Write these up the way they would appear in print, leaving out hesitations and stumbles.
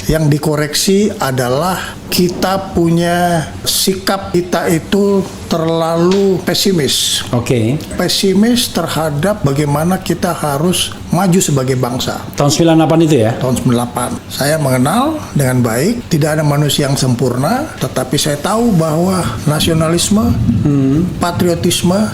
Yang dikoreksi adalah kita punya sikap kita itu terlalu pesimis. Oke. Pesimis terhadap bagaimana kita harus maju sebagai bangsa. Tahun 98 itu ya? Tahun 98. Saya mengenal dengan baik, tidak ada manusia yang sempurna, tetapi saya tahu bahwa nasionalisme, patriotisme,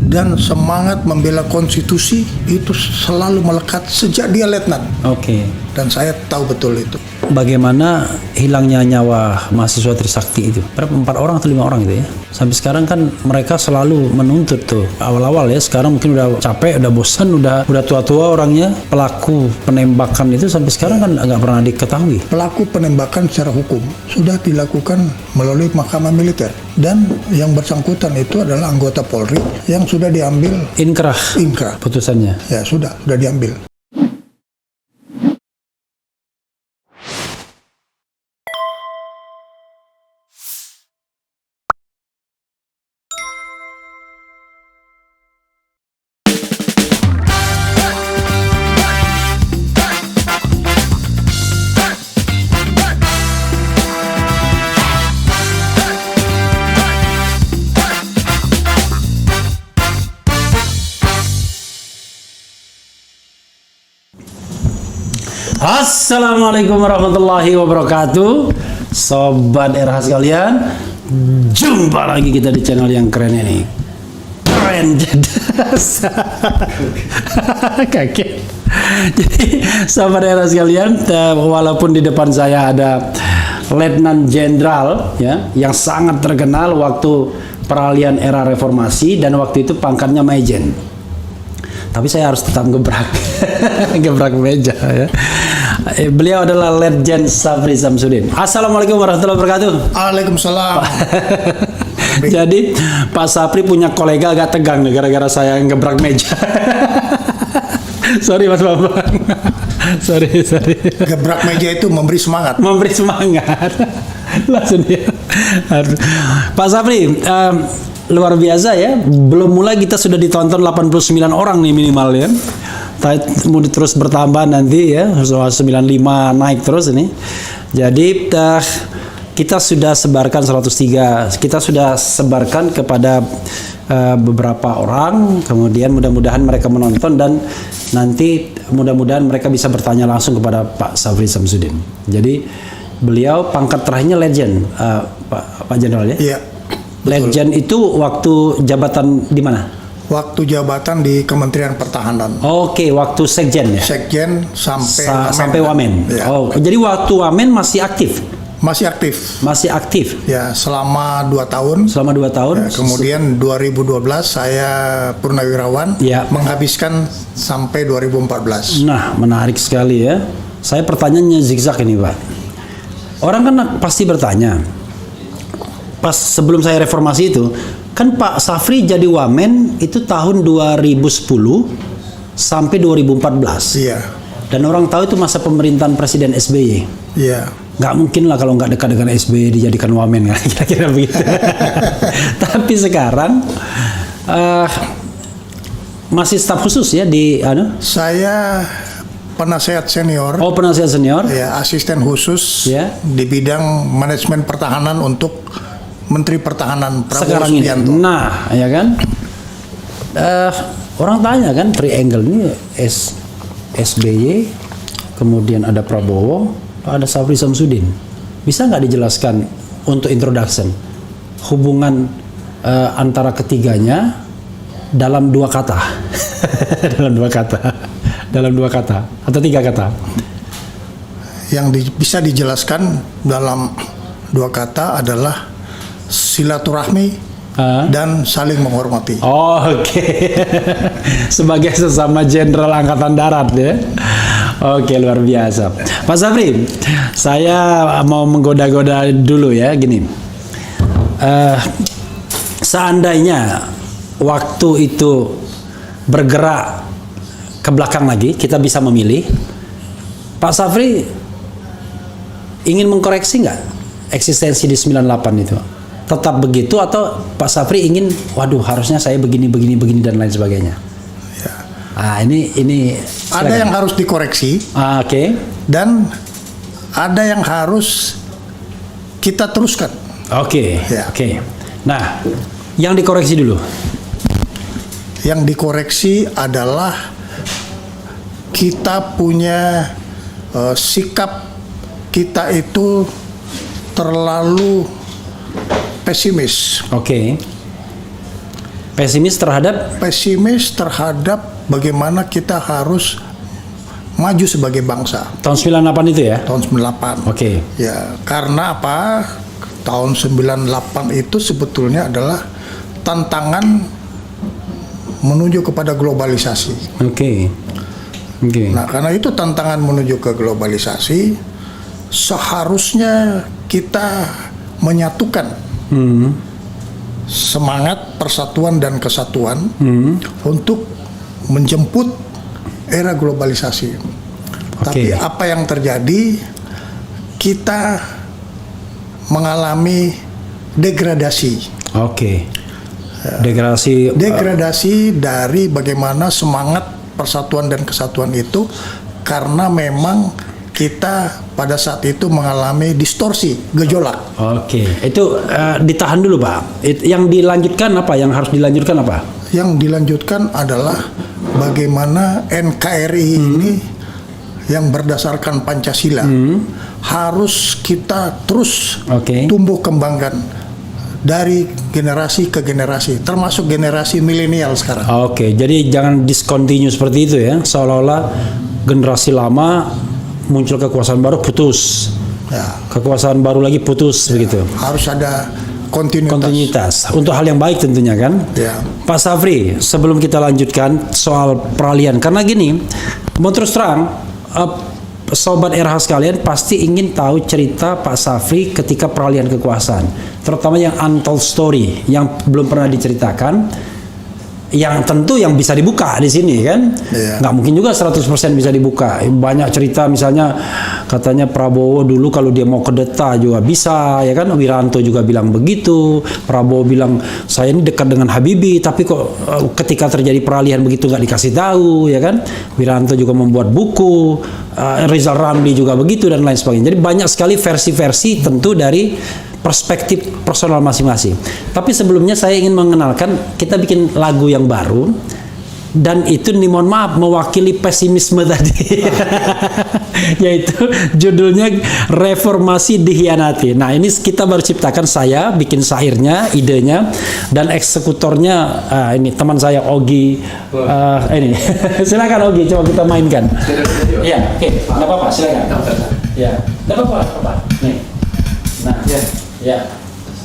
dan semangat membela konstitusi itu selalu melekat sejak dia letnan. Oke. Dan saya tahu betul itu. Bagaimana hilangnya nyawa mahasiswa Trisakti itu? Berapa? 4 orang atau 5 orang gitu ya? Sampai sekarang kan mereka selalu menuntut tuh. Awal-awal ya, sekarang mungkin udah capek, udah bosan, udah tua-tua orangnya. Pelaku penembakan itu sampai sekarang kan nggak pernah diketahui. Pelaku penembakan secara hukum sudah dilakukan melalui mahkamah militer. Dan yang bersangkutan itu adalah anggota Polri yang sudah diambil Inkrah putusannya. Ya, sudah diambil. Assalamualaikum warahmatullahi wabarakatuh, Sobat RH sekalian. Jumpa lagi kita di channel yang keren ini. Keren jedas. Kaget. Jadi Sobat RH sekalian, walaupun di depan saya ada Letnan Jenderal ya, yang sangat terkenal waktu peralihan era reformasi, dan waktu itu pangkatnya Majen. Tapi saya harus tetap gebrak gebrak meja ya. Beliau adalah Letjen Safri Samsudin. Assalamualaikum warahmatullahi wabarakatuh. Waalaikumsalam. Jadi Pak Safri punya kolega agak tegang nih gara-gara saya gebrak meja. Sorry Mas Bambang. sorry. Gebrak meja itu memberi semangat. Memberi semangat. Langsung dia. Pak Safri, luar biasa ya. Belum mulai kita sudah ditonton 89 orang nih minimal ya. Mau terus bertambah nanti ya, 95 naik terus ini. Jadi kita sudah sebarkan 103. Kita sudah sebarkan kepada beberapa orang. Kemudian mudah-mudahan mereka menonton, dan nanti mudah-mudahan mereka bisa bertanya langsung kepada Pak Safri Samsudin. Jadi beliau pangkat terakhirnya Legend, Pak Jenderal ya. Iya. Legend itu waktu jabatan di mana? Waktu jabatan di Kementerian Pertahanan. Oke, waktu Sekjen ya? Sekjen sampai Wamen. Ya. Oh, jadi waktu Wamen masih aktif? Masih aktif. Masih aktif? Ya, selama 2 tahun. Selama 2 tahun? Ya, kemudian 2012 saya purnawirawan, ya, menghabiskan sampai 2014. Nah, menarik sekali ya. Saya pertanyaannya zigzag ini Pak. Orang kan pasti bertanya, pas sebelum saya reformasi itu, kan Pak Safri jadi Wamen itu tahun 2010 sampai 2014. Iya. Dan orang tahu itu masa pemerintahan Presiden SBY. Iya. Nggak mungkin lah kalau nggak dekat dengan SBY dijadikan Wamen, kan? Kira-kira begitu. Tapi sekarang masih staf khusus ya di Saya penasehat senior. Oh, penasehat senior. Ya, asisten khusus ya, di bidang manajemen pertahanan untuk Menteri Pertahanan Prabowo Subianto. Nah, ya kan? Orang tanya kan, triangle ini SBY, kemudian ada Prabowo, ada Safri Samsudin. Bisa nggak dijelaskan untuk introduction hubungan antara ketiganya dalam 2 kata? dalam 2 kata atau 3 kata? Yang bisa dijelaskan dalam 2 kata adalah silaturahmi dan saling menghormati. Oh, oke. Sebagai sesama jenderal angkatan darat ya. Oke, luar biasa. Pak Safri, saya mau menggoda-goda dulu ya, gini. Seandainya waktu itu bergerak ke belakang lagi, kita bisa memilih, Pak Safri ingin mengkoreksi nggak eksistensi di 98 itu? Tetap begitu, atau Pak Safri ingin, waduh harusnya saya begini dan lain sebagainya? Ya. Ini ada yang harus dikoreksi. Oke. Dan ada yang harus kita teruskan. Oke. Ya. Oke. Nah, yang dikoreksi dulu. Yang dikoreksi adalah kita punya sikap kita itu terlalu pesimis. Oke. Pesimis terhadap bagaimana kita harus maju sebagai bangsa. Tahun 98 itu ya? Tahun 98. Oke. Ya, karena apa? Tahun 98 itu sebetulnya adalah tantangan menuju kepada globalisasi. Oke. Oke. Nah, karena itu tantangan menuju ke globalisasi, seharusnya kita menyatukan semangat persatuan dan kesatuan untuk menjemput era globalisasi. Tapi apa yang terjadi? Kita mengalami degradasi. Oke. Degradasi dari bagaimana semangat persatuan dan kesatuan itu, karena memang kita pada saat itu mengalami distorsi, gejolak. Oke. Itu ditahan dulu, Pak. Yang dilanjutkan apa? Yang harus dilanjutkan apa? Yang dilanjutkan adalah bagaimana NKRI ini yang berdasarkan Pancasila harus kita terus tumbuh kembangkan dari generasi ke generasi, termasuk generasi milenial sekarang. Oke, jadi jangan discontinue seperti itu ya, seolah-olah generasi lama muncul kekuasaan baru putus, kekuasaan baru lagi putus begitu. Harus ada kontinuitas untuk hal yang baik tentunya kan. Pak Safri, sebelum kita lanjutkan soal peralihan, karena gini, mau terus terang, sobat RH sekalian pasti ingin tahu cerita Pak Safri ketika peralihan kekuasaan, terutama yang untold story yang belum pernah diceritakan, yang tentu yang bisa dibuka di sini kan. Nggak mungkin juga 100% bisa dibuka. Banyak cerita, misalnya katanya Prabowo dulu kalau dia mau kudeta juga bisa ya kan. Wiranto juga bilang begitu. Prabowo bilang saya ini dekat dengan Habibie, tapi kok ketika terjadi peralihan begitu nggak dikasih tahu ya kan. Wiranto juga membuat buku, Rizal Ramli juga begitu dan lain sebagainya. Jadi banyak sekali versi-versi tentu dari perspektif personal masing-masing. Tapi sebelumnya saya ingin mengenalkan, kita bikin lagu yang baru dan itu nih mohon maaf mewakili pesimisme tadi. Yaitu judulnya Reformasi Dikhianati. Nah, ini kita baru ciptakan, saya bikin syairnya, idenya, dan eksekutornya ini teman saya Ogi. Ini silakan Ogi, coba kita mainkan. Iya, oke, nggak apa-apa, silakan. Ya, nggak apa-apa. Nih. Nah, ya.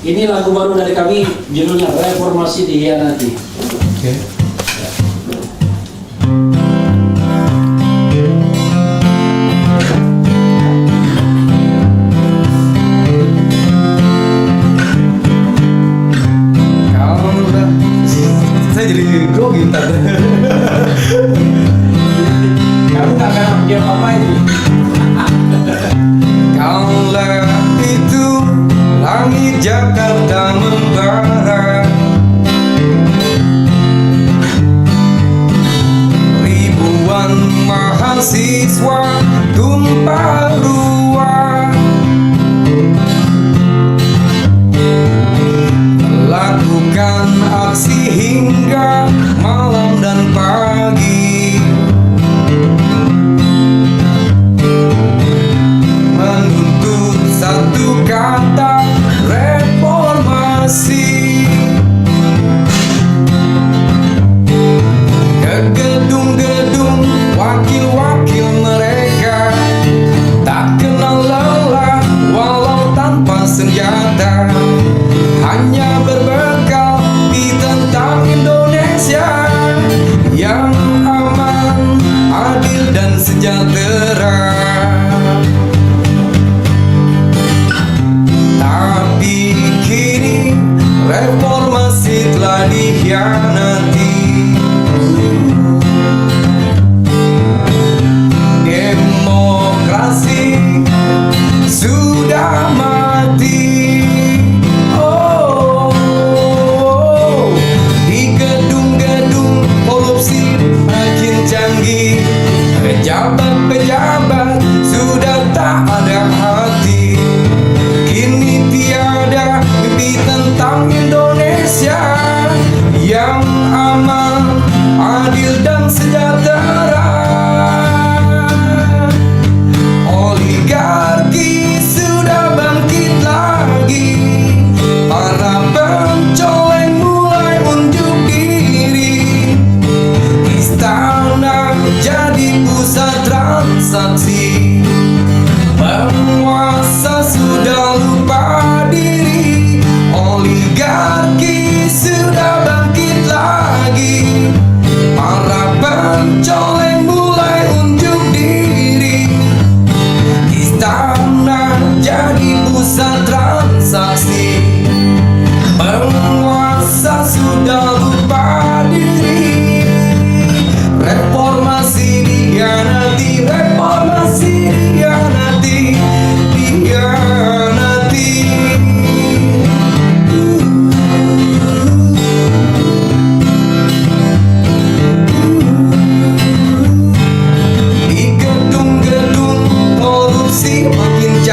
Ini lagu baru dari kami, judulnya Reformasi Dikhianati. Oke. Saya jadi grogi ntar. Kamu nggak akan jawab apa ini? Kala itu langit Jakarta membara, ribuan mahasiswa tumpah ruah, lakukan aksi hingga malam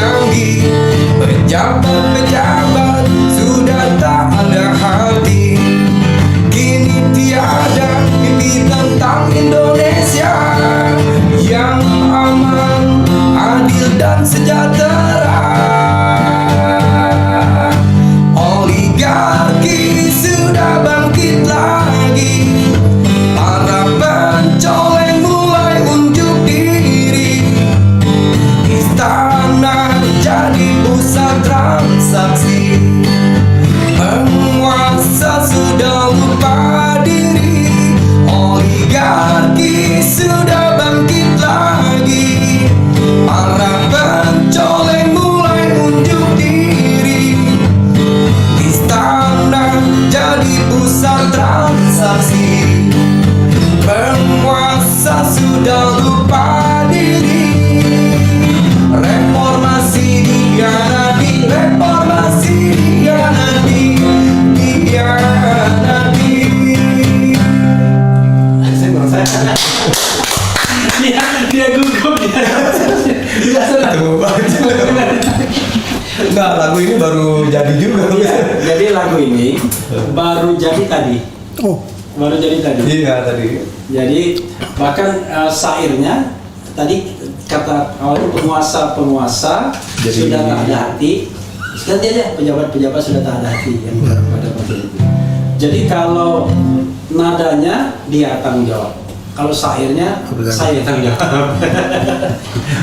canggih, pejabat-pejabat sudah tak ada hati. Kini tiada mimpi tentang Indonesia yang aman, adil dan sejahtera. Oligarki sudah bangkit lagi, para pencoleng mulai unjuk diri. Istana jadi pusat transaksi, penguasa sudah lupa diri. Oligarki sudah bangkit lagi, para pencoleng mulai unjuk diri. Istana jadi pusat transaksi, penguasa sudah lupa diri. Reformasi dihianati, reformasi dihianati, dihianati. Dia gugup dia. Enggak, lagu ini baru jadi juga. Jadi lagu ini baru jadi tadi. Oh, Baru jadi tadi. Iya tadi. Jadi bahkan syairnya tadi kata awalnya penguasa Jadi- sudah tak ada hati. Ganti aja pejabat-pejabat sudah tak ada hati yang pada waktu itu. Jadi kalau nadanya dia tanggung jawab. Kalau syairnya Betul. saya tanggung jawab.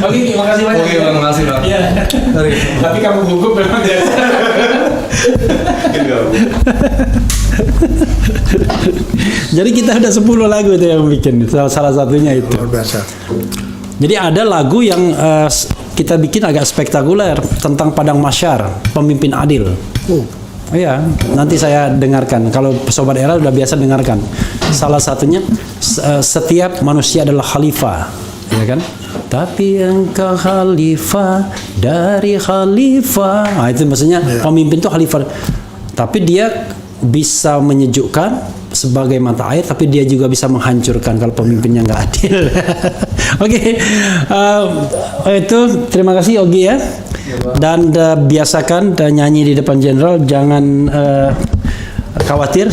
Oke, terima kasih banyak. Oke, terima kasih, Pak. Iya. Tapi kamu gugup memang dia. Jadi kita udah 10 lagu itu yang bikin, salah satunya itu. luar biasa. Jadi ada lagu yang kita bikin agak spektakuler tentang Padang Masyar, pemimpin adil. Oh, Iya, nanti saya dengarkan. Kalau Sobat Era udah biasa dengarkan. Salah satunya setiap manusia adalah khalifah, ya kan? Tapi engkau khalifah dari khalifah. Nah, itu maksudnya pemimpin itu khalifah. Tapi dia bisa menyejukkan sebagai mata air, tapi dia juga bisa menghancurkan kalau pemimpinnya nggak adil. Oke, itu terima kasih Ogi ya. Dan biasakan nyanyi di depan jenderal, jangan khawatir.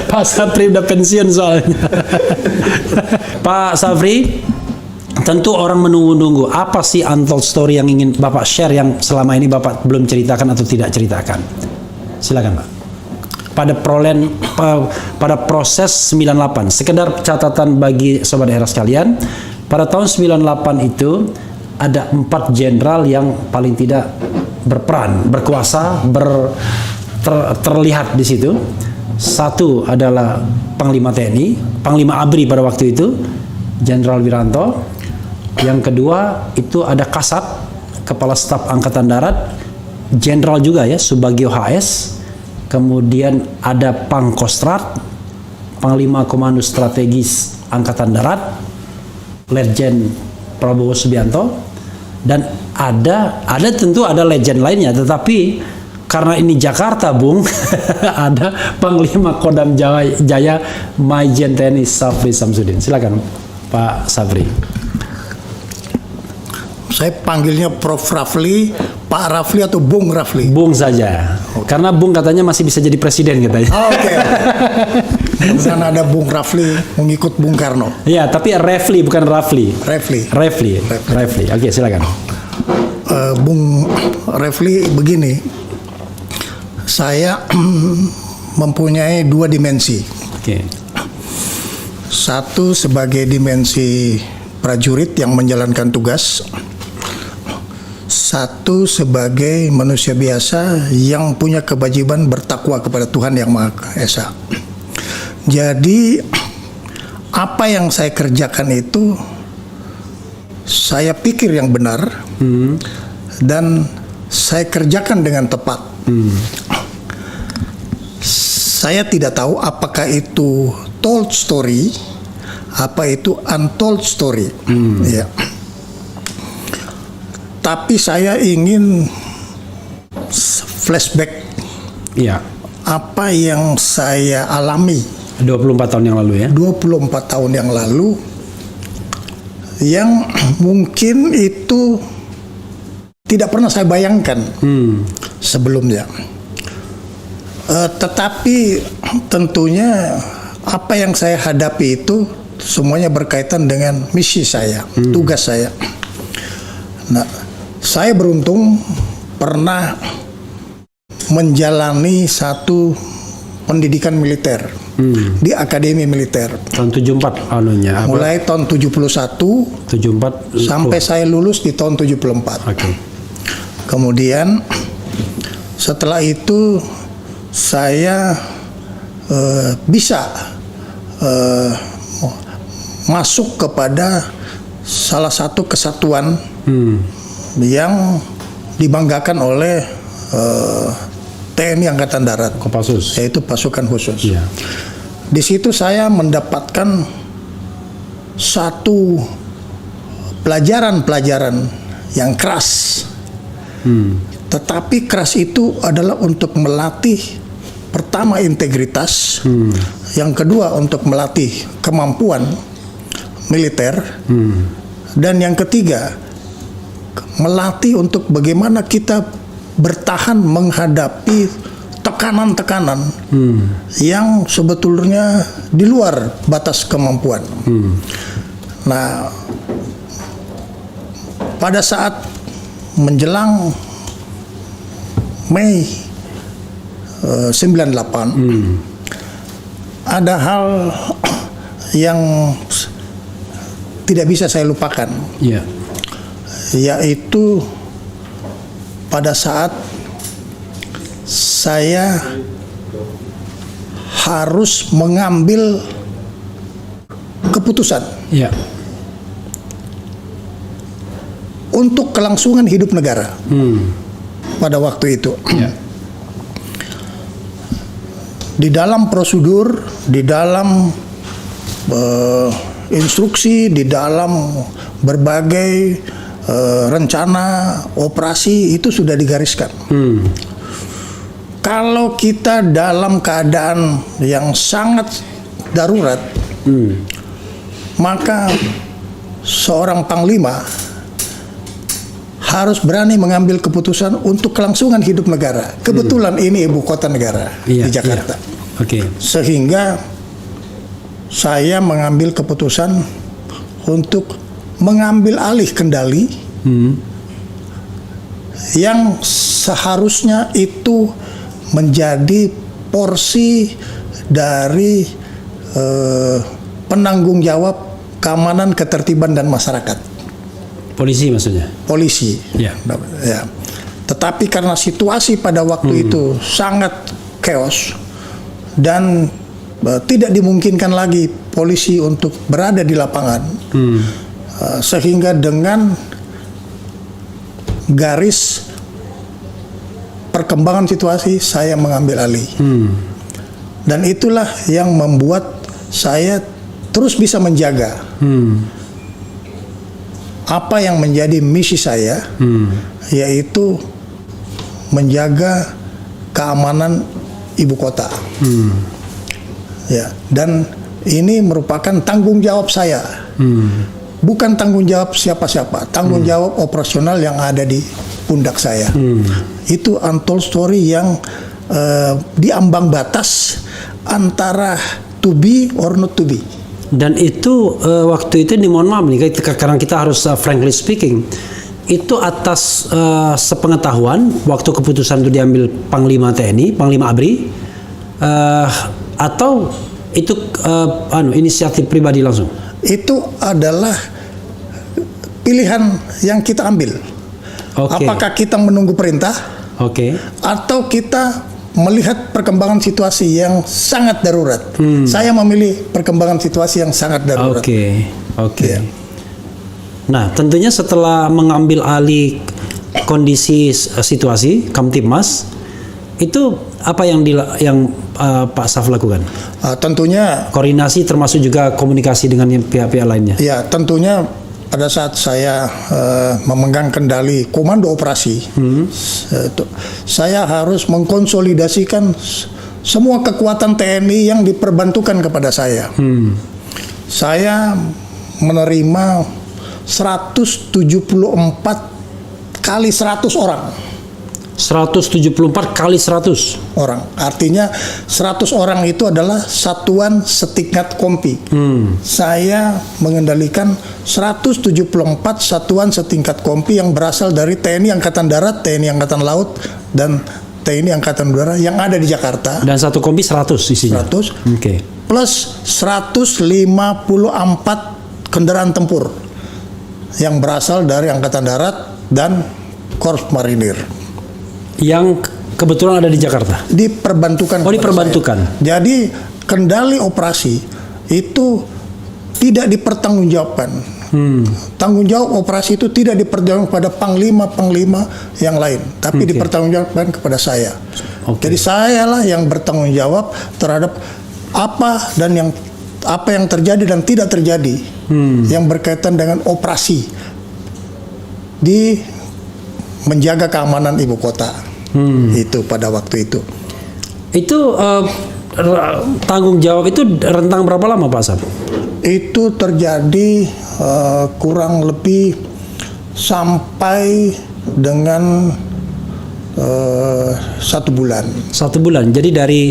Pak Sapri udah pensiun soalnya. Pak Safri, tentu orang menunggu-nunggu apa sih untold story yang ingin Bapak share yang selama ini Bapak belum ceritakan atau tidak ceritakan. Silakan Pak. Pada proses 98, sekedar catatan bagi Sobat Era sekalian, pada tahun 98 itu ada 4 jenderal yang paling tidak berperan, berkuasa, terlihat di situ. Satu adalah Panglima TNI, Panglima ABRI pada waktu itu, Jenderal Wiranto. Yang kedua itu ada Kasat, Kepala Staf Angkatan Darat, Jenderal juga ya, Subagio HS. Kemudian ada Pangkostrat, Panglima Komando Strategis Angkatan Darat, Letjen Prabowo Subianto. Dan ada tentu ada legend lainnya, tetapi karena ini Jakarta, Bung, ada Panglima Kodam Jaya Majen TNI Safri Samsudin. Silakan Pak Safri. saya panggilnya Prof. Rafli, Pak Rafli atau Bung Rafli? Bung saja. Karena Bung katanya masih bisa jadi presiden katanya. Oh, oke. Bukan ada Bung Rafli mengikut Bung Karno. Iya, tapi Refli bukan Rafli. Rafli. Refli. Oke, silakan. Bung Rafli begini, saya mempunyai 2 dimensi. Oke. Satu sebagai dimensi prajurit yang menjalankan tugas, satu sebagai manusia biasa yang punya kewajiban bertakwa kepada Tuhan Yang Maha Esa. Jadi apa yang saya kerjakan itu saya pikir yang benar dan saya kerjakan dengan tepat. Saya tidak tahu apakah itu told story, apa itu untold story. Ya. Tapi saya ingin flashback Iya. apa yang saya alami 24 tahun yang lalu ya. 24 tahun yang lalu, yang mungkin itu tidak pernah saya bayangkan sebelumnya. Tetapi tentunya apa yang saya hadapi itu semuanya berkaitan dengan misi saya, tugas saya. Nah, saya beruntung pernah menjalani satu pendidikan militer di Akademi Militer. Tahun 74 anunya apa? Mulai tahun 71 74 sampai saya lulus di tahun 74. Oke. Kemudian setelah itu saya bisa masuk kepada salah satu kesatuan yang dibanggakan oleh TNI Angkatan Darat, Kopassus. yaitu pasukan khusus. Iya. Di situ saya mendapatkan satu pelajaran-pelajaran yang keras. Tetapi keras itu adalah untuk melatih pertama integritas, yang kedua untuk melatih kemampuan militer, dan yang ketiga melatih untuk bagaimana kita bertahan menghadapi tekanan-tekanan yang sebetulnya di luar batas kemampuan. Nah, pada saat menjelang Mei 98 ada hal yang tidak bisa saya lupakan, Iya. yaitu pada saat saya harus mengambil keputusan Iya. untuk kelangsungan hidup negara pada waktu itu. Iya. Di dalam prosedur, di dalam instruksi, di dalam berbagai rencana operasi itu sudah digariskan. Kalau kita dalam keadaan yang sangat darurat, maka seorang panglima harus berani mengambil keputusan untuk kelangsungan hidup negara. Kebetulan ini ibu kota negara di Jakarta. Iya. Oke. Sehingga saya mengambil keputusan untuk mengambil alih kendali yang seharusnya itu menjadi porsi dari penanggung jawab keamanan, ketertiban dan masyarakat. Polisi maksudnya. Polisi. Ya. Ya. Tetapi karena situasi pada waktu itu sangat chaos dan tidak dimungkinkan lagi polisi untuk berada di lapangan, sehingga dengan garis perkembangan situasi saya mengambil alih, dan itulah yang membuat saya terus bisa menjaga apa yang menjadi misi saya, yaitu menjaga keamanan ibu kota. Ya, dan ini merupakan tanggung jawab saya, bukan tanggung jawab siapa-siapa, tanggung jawab operasional yang ada di pundak saya. Itu untold story yang diambang batas antara to be or not to be. Dan itu waktu itu mohon maaf nih, karena kita harus frankly speaking, itu atas sepengetahuan waktu keputusan itu diambil Panglima TNI, Panglima ABRI, atau itu inisiatif pribadi langsung? Itu adalah pilihan yang kita ambil. Oke. Apakah kita menunggu perintah, atau kita melihat perkembangan situasi yang sangat darurat? Saya memilih perkembangan situasi yang sangat darurat. Ya. Nah, tentunya setelah mengambil alih kondisi situasi Kamtibmas, itu apa yang Pak Saf lakukan? Tentunya koordinasi termasuk juga komunikasi dengan pihak-pihak lainnya. Ya, tentunya pada saat saya memegang kendali komando operasi, saya harus mengkonsolidasikan semua kekuatan TNI yang diperbantukan kepada saya. Saya menerima 174 kali 100 orang. 174 kali 100. Orang. Artinya 100 orang itu adalah satuan setingkat kompi. Saya mengendalikan 174 satuan setingkat kompi yang berasal dari TNI Angkatan Darat, TNI Angkatan Laut, dan TNI Angkatan Udara yang ada di Jakarta. Dan satu kompi 100 isinya. 100. Oke. Plus 154 kendaraan tempur yang berasal dari Angkatan Darat dan Korps Marinir. Yang kebetulan ada di Jakarta. Diperbantukan. Oh, kepada diperbantukan. saya. Jadi kendali operasi itu tidak dipertanggungjawabkan. Tanggung jawab operasi itu tidak dipertanggungjawabkan pada panglima-panglima yang lain, tapi dipertanggungjawabkan kepada saya. Oke. Jadi saya lah yang bertanggung jawab terhadap apa yang terjadi dan tidak terjadi yang berkaitan dengan operasi di menjaga keamanan ibu kota. Itu pada waktu itu. Itu tanggung jawab itu rentang berapa lama Pak Asap? Itu terjadi kurang lebih sampai dengan 1 bulan. 1 bulan. Jadi dari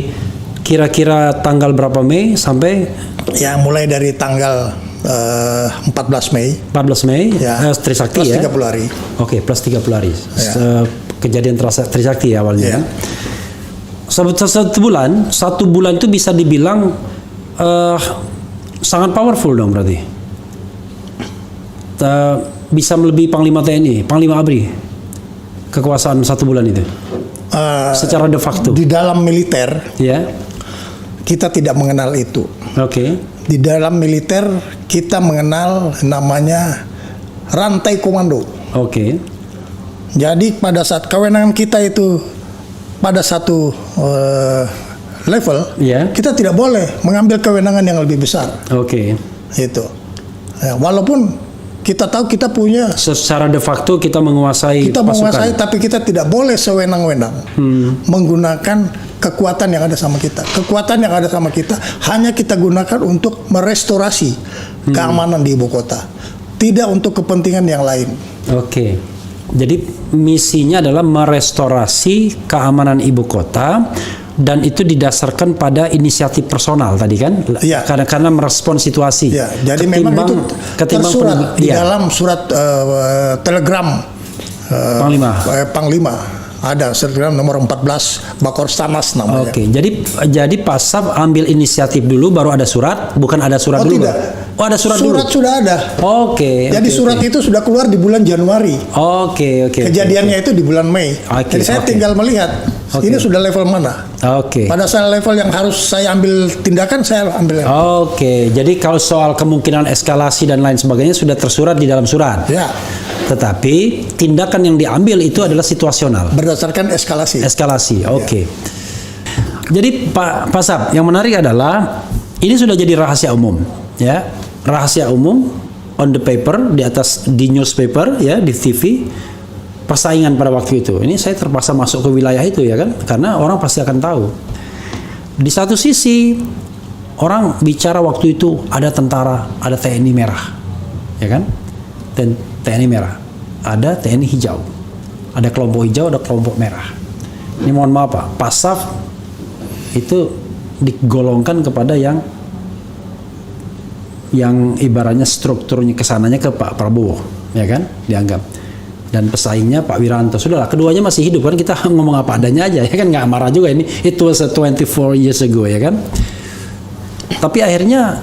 kira-kira tanggal berapa Mei sampai Ya, mulai dari tanggal 14 Mei 14 Mei ya, Trisakti plus ya. 30 hari. Oke, plus 30 hari. Ya. Kejadian Trisakti ya awalnya. Ya. Kan? Satu bulan itu bisa dibilang sangat powerful dong berarti. Bisa melebihi Panglima TNI, Panglima ABRI. Kekuasaan 1 bulan itu. Secara de facto. Di dalam militer Ya. kita tidak mengenal itu. Oke. Di dalam militer kita mengenal namanya rantai komando. Oke. Jadi pada saat kewenangan kita itu pada satu level, Ya. kita tidak boleh mengambil kewenangan yang lebih besar. Oke. Itu. Ya, walaupun kita tahu kita punya, Secara de facto kita menguasai kita pasukan. menguasai, tapi kita tidak boleh sewenang-wenang menggunakan kekuatan yang ada sama kita. Kekuatan yang ada sama kita hanya kita gunakan untuk merestorasi keamanan di ibu kota, tidak untuk kepentingan yang lain. Oke. Jadi misinya adalah merestorasi keamanan ibu kota dan itu didasarkan pada inisiatif personal tadi kan? Iya. Karena merespon situasi. Ya, jadi memang itu tersurat di dalam surat telegram Panglima. Ada telegram nomor 14 Bakorstamas namanya. Oke, jadi Pasap ambil inisiatif dulu baru ada surat, bukan ada surat dulu. Tidak. Oh, ada surat dulu. Surat sudah ada. Oke. Jadi surat itu sudah keluar di bulan Januari. Oke. Kejadiannya itu di bulan Mei. Oke, Jadi saya oke. tinggal melihat ini sudah level mana. Oke. Pada saat level yang harus saya ambil tindakan, saya ambil. Oke, jadi kalau soal kemungkinan eskalasi dan lain sebagainya sudah tersurat di dalam surat. Ya, Tetapi tindakan yang diambil itu adalah situasional. berdasarkan eskalasi. Eskalasi, oke. Jadi Pak Pasap, yang menarik adalah ini sudah jadi rahasia umum, ya, rahasia umum on the paper di newspaper, ya, di TV. Persaingan pada waktu itu. Ini saya terpaksa masuk ke wilayah itu ya kan, karena orang pasti akan tahu. Di satu sisi orang bicara waktu itu ada tentara, ada TNI merah, ya kan, dan TNI merah, ada TNI hijau, ada kelompok hijau, ada kelompok merah. Ini mohon maaf Pak, Pasaf itu digolongkan kepada yang ibaratnya strukturnya kesananya ke Pak Prabowo, ya kan, dianggap. Dan pesaingnya Pak Wiranto. Sudahlah, keduanya masih hidup kan, kita ngomong apa adanya aja, ya kan, nggak marah juga ini. It was 24 years ago, ya kan. Tapi akhirnya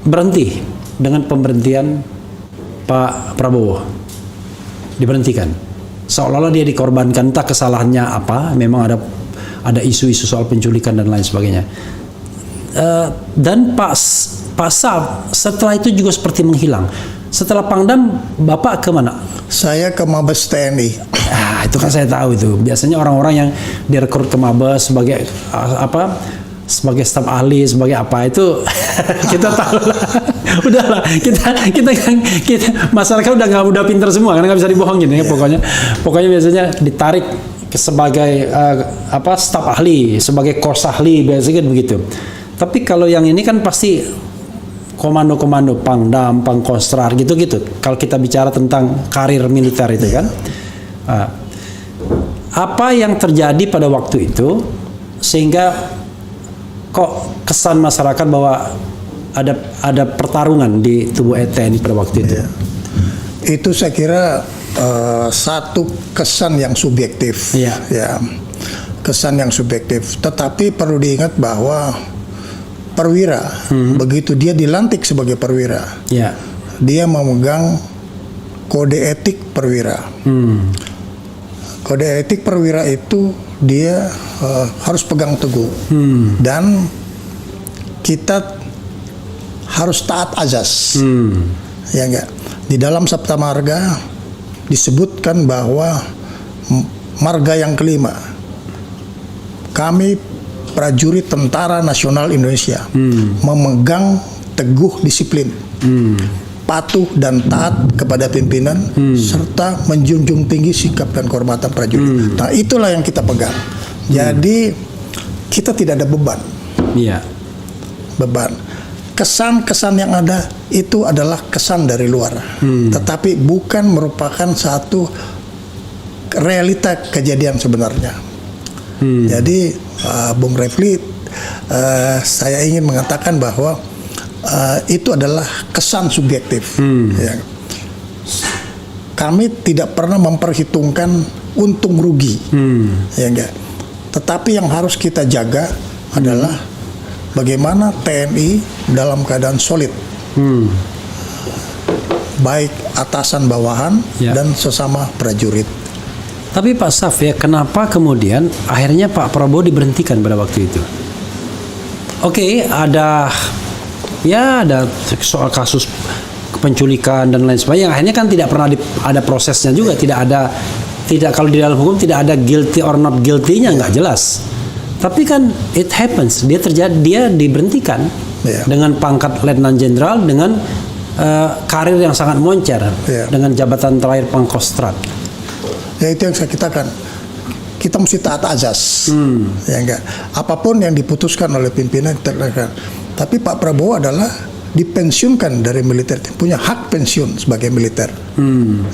berhenti dengan pemberhentian Pak Prabowo, diberhentikan. Seolah-olah dia dikorbankan, entah kesalahannya apa. Memang ada isu-isu soal penculikan dan lain sebagainya. Dan Pak Sab setelah itu juga seperti menghilang. Setelah Pangdam, Bapak kemana? Saya ke Mabes TNI. Nah, itu kan saya tahu itu. Biasanya orang-orang yang direkrut ke Mabes sebagai sebagai staf ahli, sebagai apa itu kita tahu lah. Udahlah, kita masyarakat udah pinter semua karena nggak bisa dibohongin ya. Pokoknya biasanya ditarik sebagai staf ahli, sebagai kos ahli, biasanya begitu. Tapi kalau yang ini kan pasti komando-komando Pangdam, Pangkostrat gitu-gitu. Kalau kita bicara tentang karir militer itu kan. Apa yang terjadi pada waktu itu sehingga kok kesan masyarakat bahwa ada pertarungan di tubuh TNI pada waktu itu? Ya. Itu saya kira satu kesan yang subjektif, Iya. ya, kesan yang subjektif. Tetapi perlu diingat bahwa perwira begitu dia dilantik sebagai perwira, Ya. dia memegang kode etik perwira. Kode etik perwira itu dia harus pegang teguh dan kita harus taat azas. Ya enggak. Di dalam Sabta Marga disebutkan bahwa marga yang kelima, kami prajurit Tentara Nasional Indonesia memegang teguh disiplin, patuh dan taat kepada pimpinan, serta menjunjung tinggi sikap dan kehormatan prajurit. Nah, itulah yang kita pegang. Jadi kita tidak ada beban. Iya. Beban. Kesan-kesan yang ada itu adalah kesan dari luar, tetapi bukan merupakan satu realita kejadian sebenarnya. Jadi Bung Refli, saya ingin mengatakan bahwa itu adalah kesan subjektif. Ya. Kami tidak pernah memperhitungkan untung rugi, ya enggak. Tetapi yang harus kita jaga adalah bagaimana TNI dalam keadaan solid, baik atasan bawahan Ya. dan sesama prajurit. Tapi Pak Saf ya, kenapa kemudian akhirnya Pak Prabowo diberhentikan pada waktu itu? Oke, ada soal kasus penculikan dan lain sebagainya. Akhirnya kan tidak pernah ada prosesnya juga, tidak kalau di dalam hukum tidak ada guilty or not guilty-nya, nggak jelas. Tapi kan it happens, dia diberhentikan Ya. dengan pangkat Letnan Jenderal dengan karir yang sangat moncer, Ya. dengan jabatan terakhir Pangkostrat. Ya, itu yang saya katakan. Kita mesti taat azas, ya enggak. Apapun yang diputuskan oleh pimpinan terlakukan. Tapi Pak Prabowo adalah dipensiunkan dari militer, punya hak pensiun sebagai militer.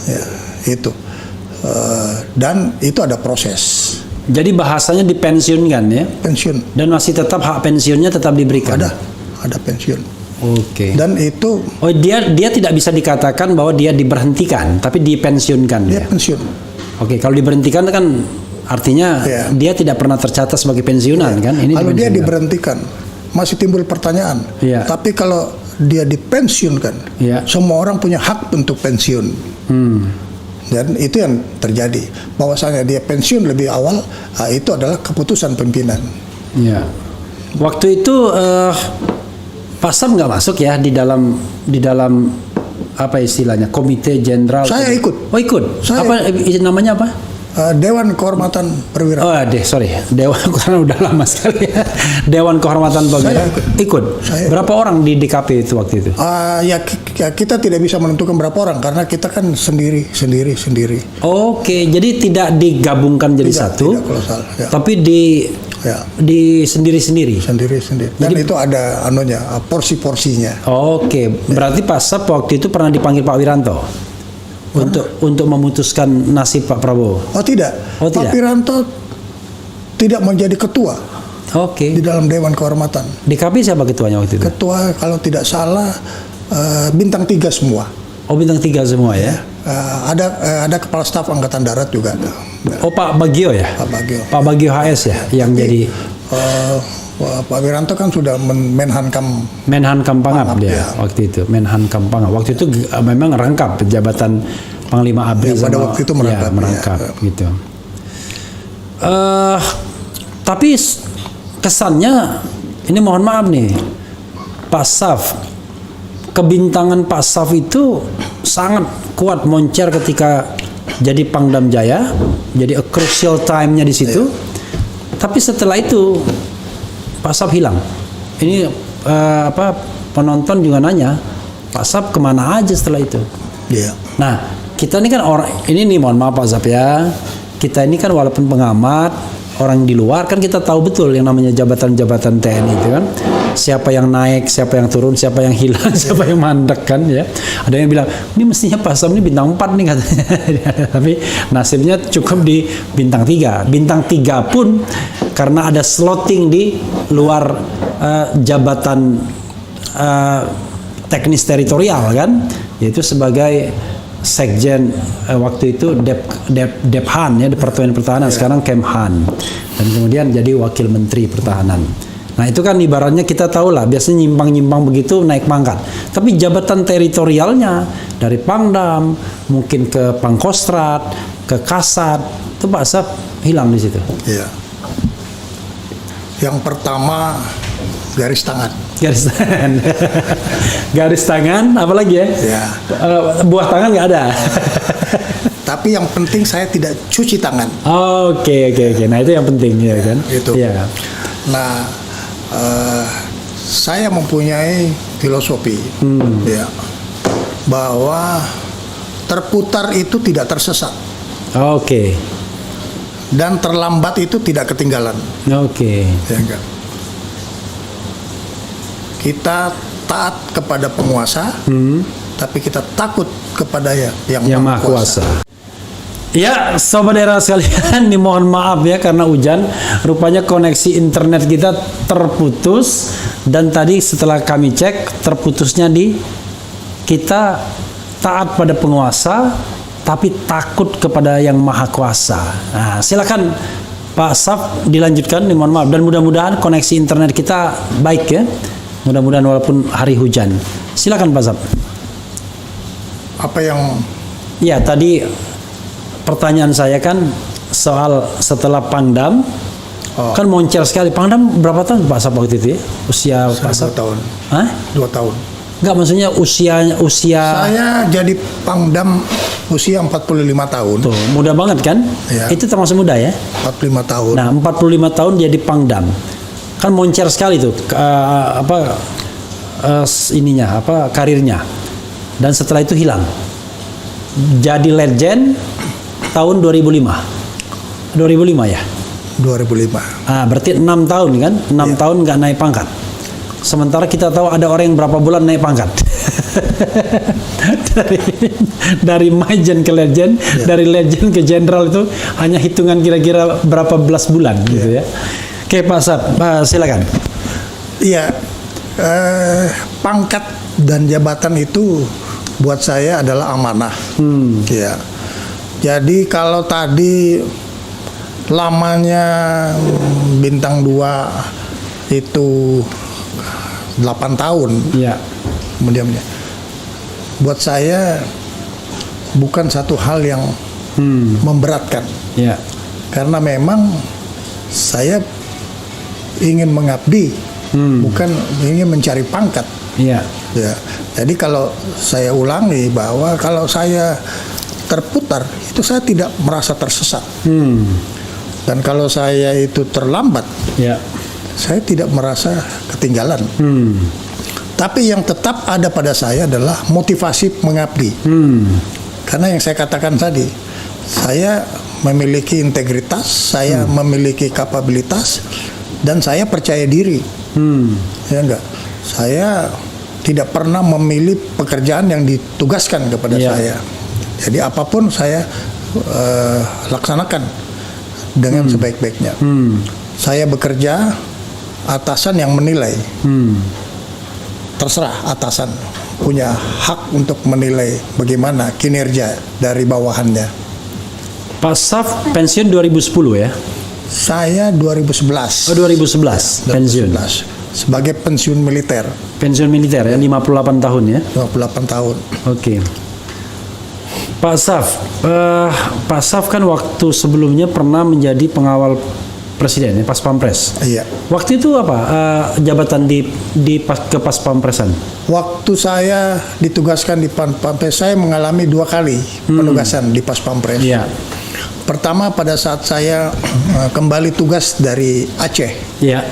Ya, itu. Dan itu ada proses Jadi bahasanya dipensiunkan ya, pensiun. dan masih tetap hak pensiunnya tetap diberikan. Ada pensiun. Oke. Dan itu Oh, dia tidak bisa dikatakan bahwa dia diberhentikan, tapi dipensiunkan dia ya. pensiun. Oke, kalau diberhentikan kan artinya Ya. dia tidak pernah tercatat sebagai pensiunan kan? Ini Kalau dia dipensiunkan. diberhentikan, masih timbul pertanyaan. Iya. Tapi kalau dia dipensiunkan, Iya. semua orang punya hak untuk pensiun. Dan itu yang terjadi. Bahwasanya dia pensiun lebih awal, itu adalah keputusan pimpinan. Ya. Waktu itu Pak Sam nggak masuk ya di dalam apa istilahnya komite jenderal? Saya ikut. Oh ikut. Saya Apa namanya apa? Dewan Kehormatan Perwira. Oh sorry, Dewan karena udah lama sekali ya. Dewan Kehormatan Perwira. Ikut. Saya Berapa orang di DKP itu waktu itu? Ya kita tidak bisa menentukan berapa orang karena kita kan sendiri. Oke, jadi tidak digabungkan jadi satu, Tidak kolosal. Ya. tapi Ya. di sendiri-sendiri. Sendiri. Dan itu ada porsi-porsinya. Oke, berarti Pak Sap waktu itu pernah dipanggil Pak Wiranto untuk memutuskan nasib Pak Prabowo. Oh tidak. Oh, tidak. Pak Wiranto tidak menjadi ketua Oke. di dalam Dewan Kehormatan. DKP siapa ketuanya waktu itu? Ketua kalau tidak salah bintang 3 semua. Oh bintang 3 semua ya. Ada kepala staf Angkatan Darat juga. Oh Pak Bagio ya. Pak Bagio. Pak Bagio HS ya yang jadi Pak Wiranto kan sudah Menhankam. Menhankam Pangap dia ya. waktu itu. Menhankam Pangap. Waktu itu memang rangkap jabatan Panglima ABRI Ya, pada sama- waktu itu merangkap, ya, merangkap ya. gitu. Tapi kesannya ini mohon maaf nih Pak Saf, kebintangan Pak Saf itu sangat kuat moncer ketika jadi Pangdam Jaya, jadi a crucial time-nya di situ. Tapi setelah itu Pak Saf hilang. Ini penonton juga nanya, Pak Saf kemana aja setelah itu? Iya. Nah, kita ini kan ini nih mohon maaf Pak Saf ya. Kita ini kan walaupun pengamat, orang di luar kan kita tahu betul yang namanya jabatan-jabatan TNI itu kan. siapa yang naik, siapa yang turun, siapa yang hilang, siapa yang mandek kan ya. Ada yang bilang ini mestinya Pak Sam ini bintang 4 nih katanya. Tapi nasibnya cukup di bintang 3. Bintang 3 pun karena ada slotting di luar jabatan teknis teritorial kan, yaitu sebagai Sekjen waktu itu Dephan ya, Departemen Pertahanan, sekarang Kemhan, dan kemudian jadi Wakil Menteri Pertahanan. Nah itu kan ibaratnya kita tahu lah, biasanya nyimpang-nyimpang begitu naik pangkat. Tapi jabatan teritorialnya dari Pangdam, mungkin ke Pangkostrat, ke Kasat, itu Pak Asaf hilang di situ. Iya. Yang pertama garis tangan. Garis tangan. Garis tangan, apalagi ya? Ya. Buah tangan nggak ada. Tapi yang penting saya tidak cuci tangan. Oke. Nah itu yang penting ya kan? Itu. Ya. Nah, saya mempunyai filosofi, ya, bahwa terputar itu tidak tersesat Oke. dan terlambat itu tidak ketinggalan. Oke. Ya enggak? Kita taat kepada penguasa, tapi kita takut kepada yang Maha Kuasa. Ya, sobat daerah sekalian, nih mohon maaf ya karena hujan. Rupanya koneksi internet kita terputus, dan tadi setelah kami cek terputusnya di kita taat pada penguasa tapi takut kepada yang Maha Kuasa. Nah, silakan Pak Saf dilanjutkan, nih mohon maaf, dan mudah-mudahan koneksi internet kita baik ya. Mudah-mudahan walaupun hari hujan. Silakan Pak Saf. Apa yang Ya, tadi pertanyaan saya kan soal setelah Pangdam, kan moncer sekali. Pangdam berapa tahun Pak Saf waktu itu ya? Usia Pak Saf? 2 tahun. Hah? 2 tahun. Enggak, maksudnya usia Saya jadi Pangdam usia 45 tahun. tuh, muda banget kan? Ya. Itu termasuk muda ya? 45 tahun. Nah, 45 tahun jadi Pangdam. Kan moncer sekali tuh karirnya. Dan setelah itu hilang. Jadi legend tahun 2005. 2005 ya? 2005. Ah, berarti 6 tahun kan? 6 tahun nggak naik pangkat. Sementara kita tahu ada orang yang berapa bulan naik pangkat. dari Majen ke legend, dari legend ke jenderal itu hanya hitungan kira-kira berapa belas bulan gitu ya. Oke Pak Saf, silakan. Iya, pangkat dan jabatan itu buat saya adalah amanah. Ya. Jadi kalau tadi lamanya bintang 2 itu 8 tahun, Ya. kemudian buat saya bukan satu hal yang memberatkan, Ya. karena memang saya ingin mengabdi, bukan ingin mencari pangkat. Ya. Ya, jadi kalau saya ulangi bahwa kalau saya terputar itu saya tidak merasa tersesat, dan kalau saya itu terlambat, Ya. saya tidak merasa ketinggalan. Tapi yang tetap ada pada saya adalah motivasi mengabdi. Karena yang saya katakan tadi, saya memiliki integritas, saya memiliki kapabilitas, dan saya percaya diri. Ya enggak, saya tidak pernah memilih pekerjaan yang ditugaskan kepada saya. Jadi apapun saya laksanakan dengan sebaik-baiknya. Saya bekerja, atasan yang menilai. Terserah atasan punya hak untuk menilai bagaimana kinerja dari bawahannya. Pak Saf pensiun 2010 ya? Saya 2011. Oh 2011 pensiun. 2011 sebagai pensiun militer. Pensiun militer ya, 58 tahun ya? 28 tahun. Oke. Pak Saf kan waktu sebelumnya pernah menjadi pengawal presiden ya, Pas Pampres. Iya. Waktu itu apa jabatan di ke Pas Pampresan? Waktu saya ditugaskan di Pampres, saya mengalami 2 kali penugasan di Pas Pampres. Iya. Pertama pada saat saya kembali tugas dari Aceh, Iya.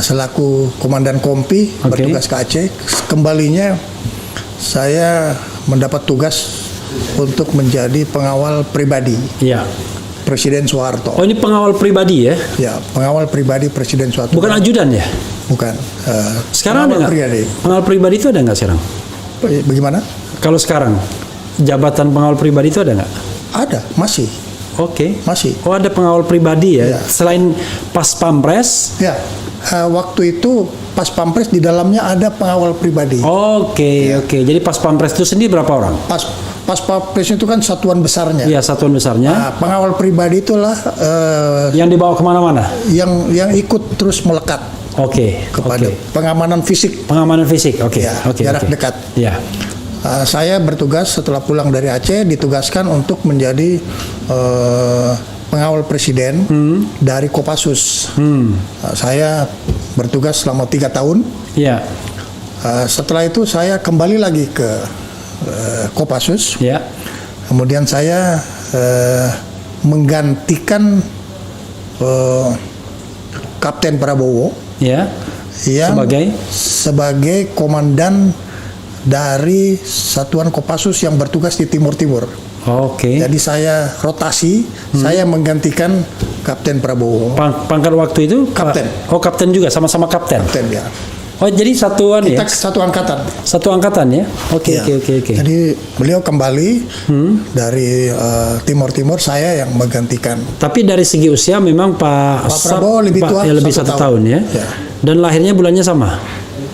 selaku komandan kompi bertugas ke Aceh. Kembalinya saya mendapat tugas untuk menjadi pengawal pribadi Iya. Presiden Soeharto. Oh ini pengawal pribadi ya? Ya, pengawal pribadi Presiden Soeharto. Bukan ajudan ya? bukan. Sekarang ada pengawal nggak? pribadi. Pengawal pribadi itu ada nggak sekarang? Bagaimana? Kalau sekarang jabatan pengawal pribadi itu ada nggak? Ada, masih. Oke. Masih. Oh, ada pengawal pribadi ya. Iya. Selain pas pampres. Ya, waktu itu pas pampres di dalamnya ada pengawal pribadi. Oke. Jadi pas pampres itu sendiri berapa orang? Pas pampres itu kan satuan besarnya. Iya, satuan besarnya. Nah, pengawal pribadi itulah Yang dibawa kemana-mana. yang ikut terus melekat Oke. kepada pengamanan fisik. Pengamanan fisik. Oke. Ya, Oke. jarak oke. dekat. Ya. Saya bertugas setelah pulang dari Aceh ditugaskan untuk menjadi pengawal presiden dari Kopassus. Saya bertugas selama 3 tahun. Ya. Setelah itu saya kembali lagi ke Kopassus. Ya. Kemudian saya menggantikan Kapten Prabowo Ya. yang Sebagai? sebagai komandan dari Satuan Kopassus yang bertugas di Timur Timur. Oke. Jadi saya rotasi, saya menggantikan Kapten Prabowo. Pangkat waktu itu Kapten. Oh, kapten juga, sama-sama kapten. Kapten ya. Oh, jadi satuan Kita ya. satu angkatan. Satu angkatan ya. Oke. Ya. Oke. Jadi beliau kembali dari Timur Timur, saya yang menggantikan. Tapi dari segi usia memang Pak Prabowo lebih tua, ya, lebih 1 1 tahun ya. Ya. Dan lahirnya bulannya sama.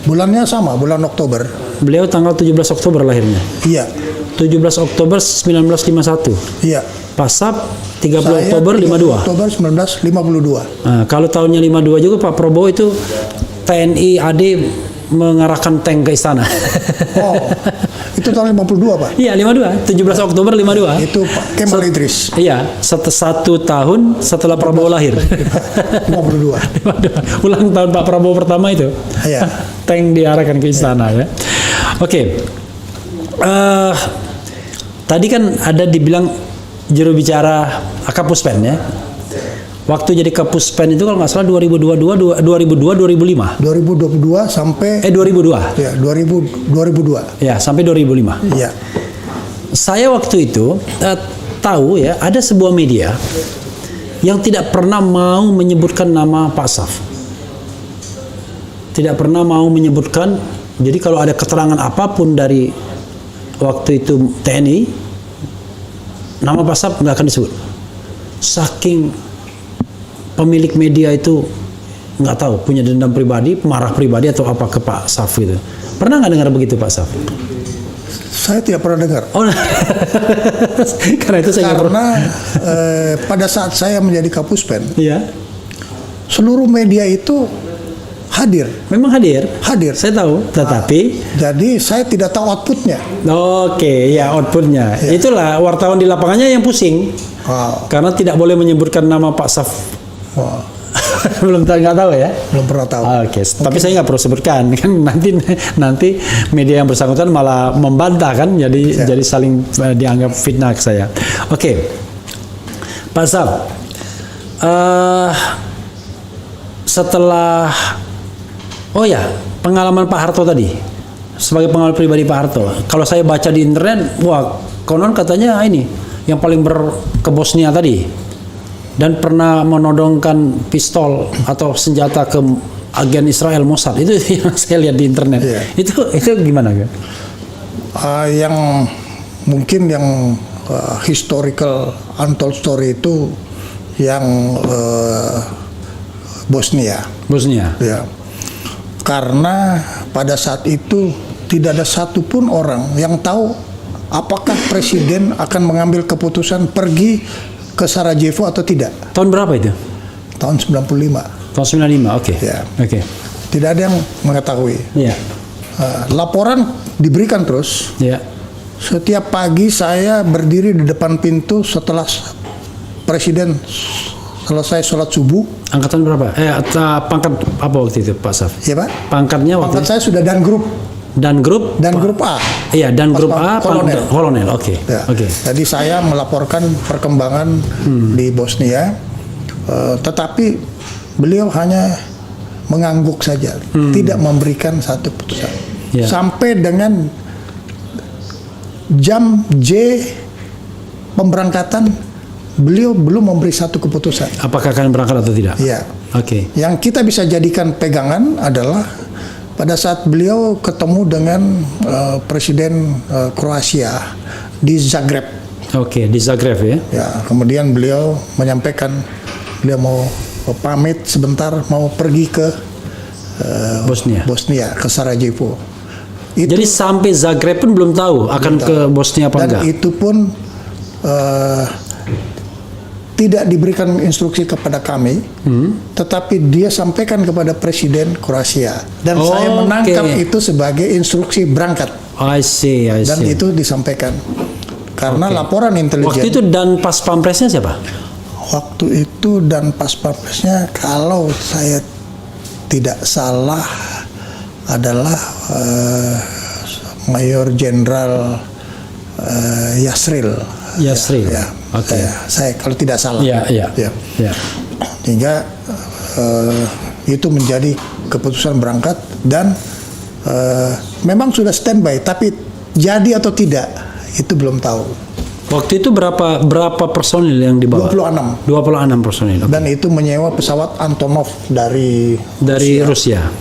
Bulannya sama, bulan Oktober. Beliau tanggal 17 Oktober lahirnya. Iya, 17 Oktober 1951. iya. Pak Saf 30 Saya Oktober 52. Oktober 1952. Nah, kalau tahunnya 52 juga Pak Prabowo itu TNI AD mengarahkan tank ke istana. Oh, itu tahun 52, Pak. Iya, 52. 17 Oktober 52. Itu Pak Kemal Idris. Iya, 1 tahun setelah Prabowo lahir. 52. 52. Ulang tahun Pak Prabowo pertama itu. Iya. Tank diarahkan ke istana ya. Oke. Tadi kan ada dibilang juru bicara Kapuspen ya. Waktu jadi Kapuspen itu kalau nggak salah 2002 2005. 2022 sampai 2002. ya 2002. Ya, sampai 2005. Iya. Saya waktu itu tahu ya ada sebuah media yang tidak pernah mau menyebutkan nama Pak Saf. Tidak pernah mau menyebutkan. Jadi kalau ada keterangan apapun dari waktu itu TNI, nama Pak Saf nggak akan disebut. Saking pemilik media itu nggak tahu punya dendam pribadi, marah pribadi atau apa ke Pak Saf gitu. Pernah nggak dengar begitu Pak Saf? Saya tidak pernah dengar. Oh, karena itu saya nggak pernah. Karena pada saat saya menjadi Kapuspen, Iya, seluruh media itu hadir. memang hadir. Hadir. Saya tahu, tetapi Jadi saya tidak tahu outputnya. oke, ya outputnya. Ya. Itulah wartawan di lapangannya yang pusing Wow. karena tidak boleh menyebutkan nama Pak Saf. Wow. Belum tahu, nggak tahu ya. Belum pernah tahu. Oke, tapi saya nggak perlu sebutkan kan nanti media yang bersangkutan malah membantah kan, jadi saling dianggap fitnah ke saya. Oke, Pak Saf, setelah pengalaman Pak Harto tadi sebagai pengawal pribadi Pak Harto, kalau saya baca di internet, wah konon katanya ini yang paling ke Bosnia tadi. Dan pernah menodongkan pistol atau senjata ke agen Israel Mossad, itu yang saya lihat di internet. Iya. Itu gimana ya? Yang mungkin yang historical untold story itu yang Bosnia. Bosnia. Ya. Karena pada saat itu tidak ada satupun orang yang tahu apakah presiden akan mengambil keputusan pergi ke Sarajevo atau tidak. Tahun berapa itu? Tahun 95. Tahun 95. Oke. Ya. Oke. Tidak ada yang mengetahui. Iya. Laporan diberikan terus. Iya. Setiap pagi saya berdiri di depan pintu setelah presiden selesai sholat subuh. Angkatan berapa? Pangkat apa waktu itu Pak Saf? Ya Pak? Pangkatnya waktu Pangkat saya sudah dan grup grup A. Iya, dan grup A Kolonel. kolonel. Oke. Ya. Oke. Jadi saya melaporkan perkembangan di Bosnia, tetapi beliau hanya mengangguk saja, tidak memberikan satu putusan. Ya. Sampai dengan jam J pemberangkatan beliau belum memberi satu keputusan. Apakah akan berangkat atau tidak? Ya, Oke. yang kita bisa jadikan pegangan adalah pada saat beliau ketemu dengan Presiden Kroasia di Zagreb. Oke, di Zagreb ya. Ya, kemudian beliau menyampaikan beliau mau pamit sebentar, mau pergi ke Bosnia, ke Sarajevo. Jadi sampai Zagreb pun belum tahu akan ke Bosnia apa dan enggak. itu pun tidak diberikan instruksi kepada kami, tetapi dia sampaikan kepada Presiden Kroasia, dan saya menangkap itu sebagai instruksi berangkat. I see. Dan itu disampaikan karena laporan intelijen. Waktu itu dan pas pampresnya siapa? Waktu itu dan pas pampresnya, kalau saya tidak salah adalah Mayor Jenderal Yasril. Yasril. Ya, Oke. saya kalau tidak salah. Ya. Hingga itu menjadi keputusan berangkat, dan memang sudah standby, tapi jadi atau tidak itu belum tahu. Waktu itu berapa personil yang dibawa? 26. 26 personil. Oke. Dan itu menyewa pesawat Antonov dari Rusia.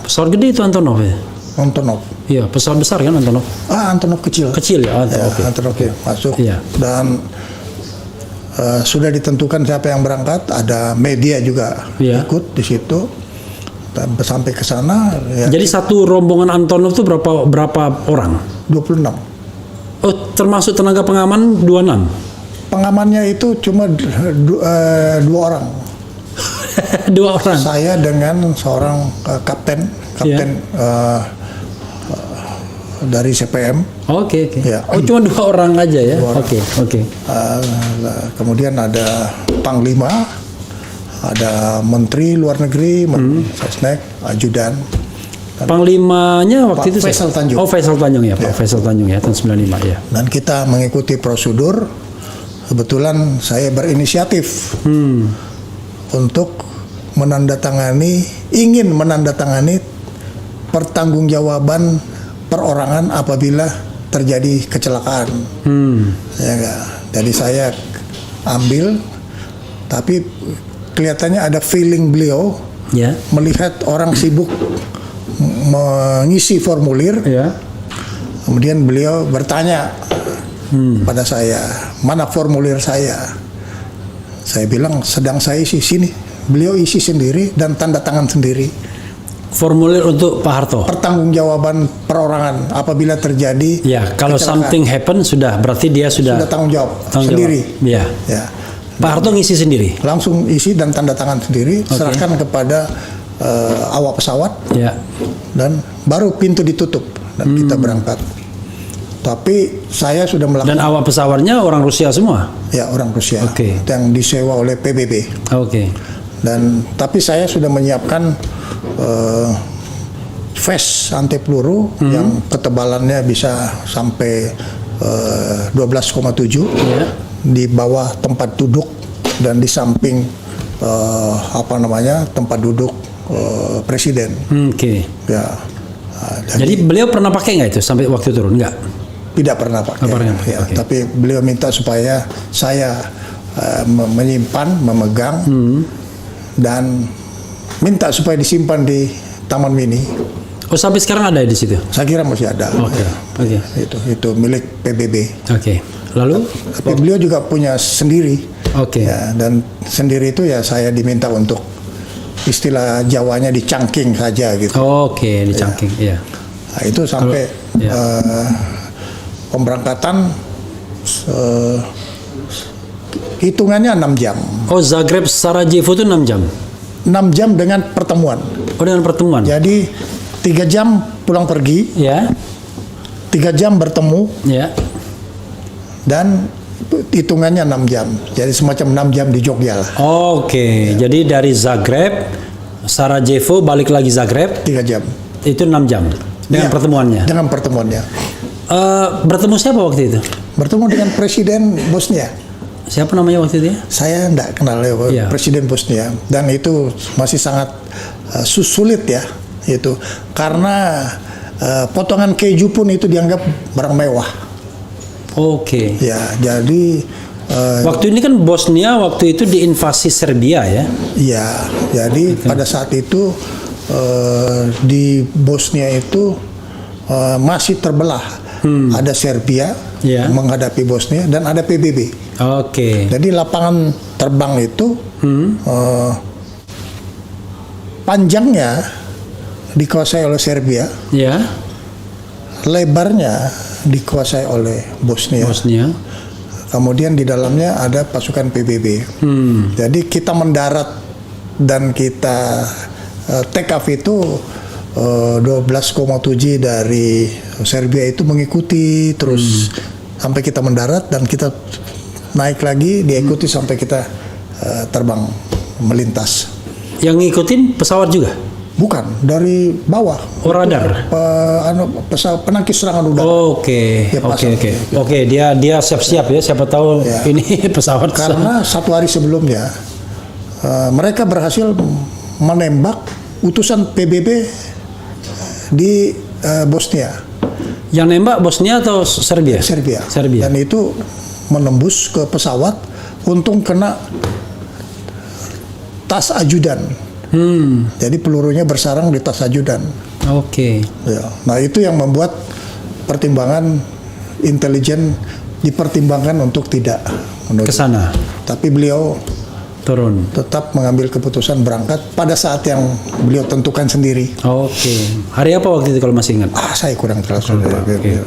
Pesawat gede itu Antonov ya? Antonov. Iya, pesawat besar kan Antonov? Antonov kecil. Kecil ya? Oke. Antonov ya, masuk. Iya. Dan sudah ditentukan siapa yang berangkat, ada media juga ikut di situ. Dan sampai ke sana. Ya, jadi satu rombongan Antonov itu berapa orang? 26. Oh, termasuk tenaga pengaman 26? Pengamannya itu cuma 2 orang. 2 orang? Saya dengan seorang kapten dari CPM. Oke. Ya. Oh, cuma 2 orang aja ya? Oke. Kemudian ada Panglima, ada Menteri Luar Negeri, Sesnek, Ajudan. Panglimanya waktu Pak itu Faisal Tanjung. Oh, Faisal Tanjung ya, Pak Faisal Tanjung ya, tahun 95 ya. Dan kita mengikuti prosedur. Kebetulan saya berinisiatif untuk ingin menandatangani pertanggungjawaban perorangan apabila terjadi kecelakaan. Ya enggak? Jadi saya ambil, tapi kelihatannya ada feeling beliau melihat orang sibuk mengisi formulir. Kemudian beliau bertanya pada saya, mana formulir saya? Saya bilang sedang saya isi sini. Beliau isi sendiri dan tanda tangan sendiri. Formulir untuk Pak Harto. Pertanggungjawaban perorangan apabila terjadi. Ya, kalau something happen berarti dia sudah tanggung jawab sendiri. Ya. Pak Harto ngisi sendiri. Langsung isi dan tanda tangan sendiri, serahkan kepada awak pesawat. Dan baru pintu ditutup dan kita berangkat. Tapi saya sudah melakukan. Dan awak pesawatnya orang Rusia semua? Ya, orang Rusia. Yang disewa oleh PBB. Dan tapi saya sudah menyiapkan vest anti peluru yang ketebalannya bisa sampai 12,7 di bawah tempat duduk dan di samping tempat duduk presiden. Ya. Jadi beliau pernah pakai nggak itu sampai waktu turun? Nggak? Tidak pernah pakai. Tapi beliau minta supaya saya menyimpan, memegang, dan minta supaya disimpan di Taman Mini. Oh, sampai sekarang ada di situ? Saya kira masih ada. Itu milik PBB. Lalu? Tapi beliau juga punya sendiri. Ya, dan sendiri itu ya saya diminta untuk istilah Jawanya dicangking saja gitu. Dicangking. Ya. Nah, itu sampai pemberangkatan hitungannya 6 jam. Oh, Zagreb Sarajevo itu 6 jam? 6 jam dengan pertemuan. Oh, dengan pertemuan. Jadi 3 jam pulang pergi. 3 jam bertemu. Dan hitungannya 6 jam. Jadi semacam 6 jam di Jogja lah. Jadi dari Zagreb, Sarajevo, balik lagi Zagreb. 3 jam. Itu 6 jam. Dengan pertemuannya. Dengan pertemuannya. Bertemu siapa waktu itu? Bertemu dengan Presiden Bosnia. Siapa namanya waktu itu? Saya tidak kenal Presiden Bosnia, dan itu masih sangat sulit ya itu, karena potongan keju pun itu dianggap barang mewah. Ya, jadi Waktu ini kan Bosnia waktu itu diinvasi Serbia ya. Ya, jadi pada saat itu di Bosnia itu masih terbelah. Ada Serbia Ya. menghadapi Bosnia dan ada PBB. Oke. Jadi lapangan terbang itu panjangnya dikuasai oleh Serbia, Ya. lebarnya dikuasai oleh Bosnia. Bosnia. Kemudian di dalamnya ada pasukan PBB. Jadi kita mendarat dan kita take off itu 12,7 dari Serbia itu mengikuti terus sampai kita mendarat dan kita naik lagi diikuti sampai kita terbang melintas. Yang ngikutin pesawat juga? Bukan, dari bawah. Oh, radar. Pesawat penangkis serangan udara. Oke, Dia pasang. oke. Dia siap-siap ya. Siapa tahu Ya. ini pesawat. Karena satu hari sebelumnya mereka berhasil menembak utusan PBB di Bosnia, Yang nembak Bosnia atau Serbia? Serbia. Serbia. Dan itu menembus ke pesawat, untung kena tas ajudan. Jadi pelurunya bersarang di tas ajudan. Oke. Ya. Nah itu yang membuat pertimbangan intelijen dipertimbangkan untuk tidak menuju. Ke sana Tapi beliau turun. tetap mengambil keputusan berangkat pada saat yang beliau tentukan sendiri. Oke. Hari apa waktu itu kalau masih ingat? Saya kurang terlalu. Oke.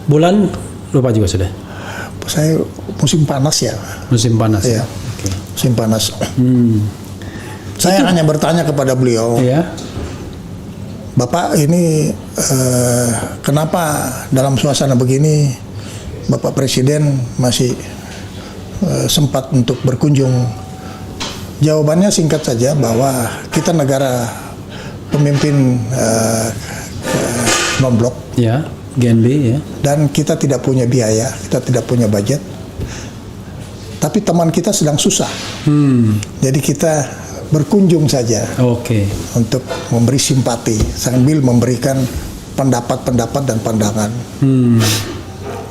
Bulan lupa juga sudah. Saya musim panas ya. Musim panas. Iya. Oke. Musim panas. Saya hanya bertanya kepada beliau, Iya. Bapak ini kenapa dalam suasana begini Bapak Presiden masih sempat untuk berkunjung? Jawabannya singkat saja bahwa kita negara pemimpin non-blok Ya. GNB ya. dan kita tidak punya biaya, kita tidak punya budget. Tapi teman kita sedang susah. Jadi kita berkunjung saja Oke. untuk memberi simpati sambil memberikan pendapat-pendapat dan pandangan.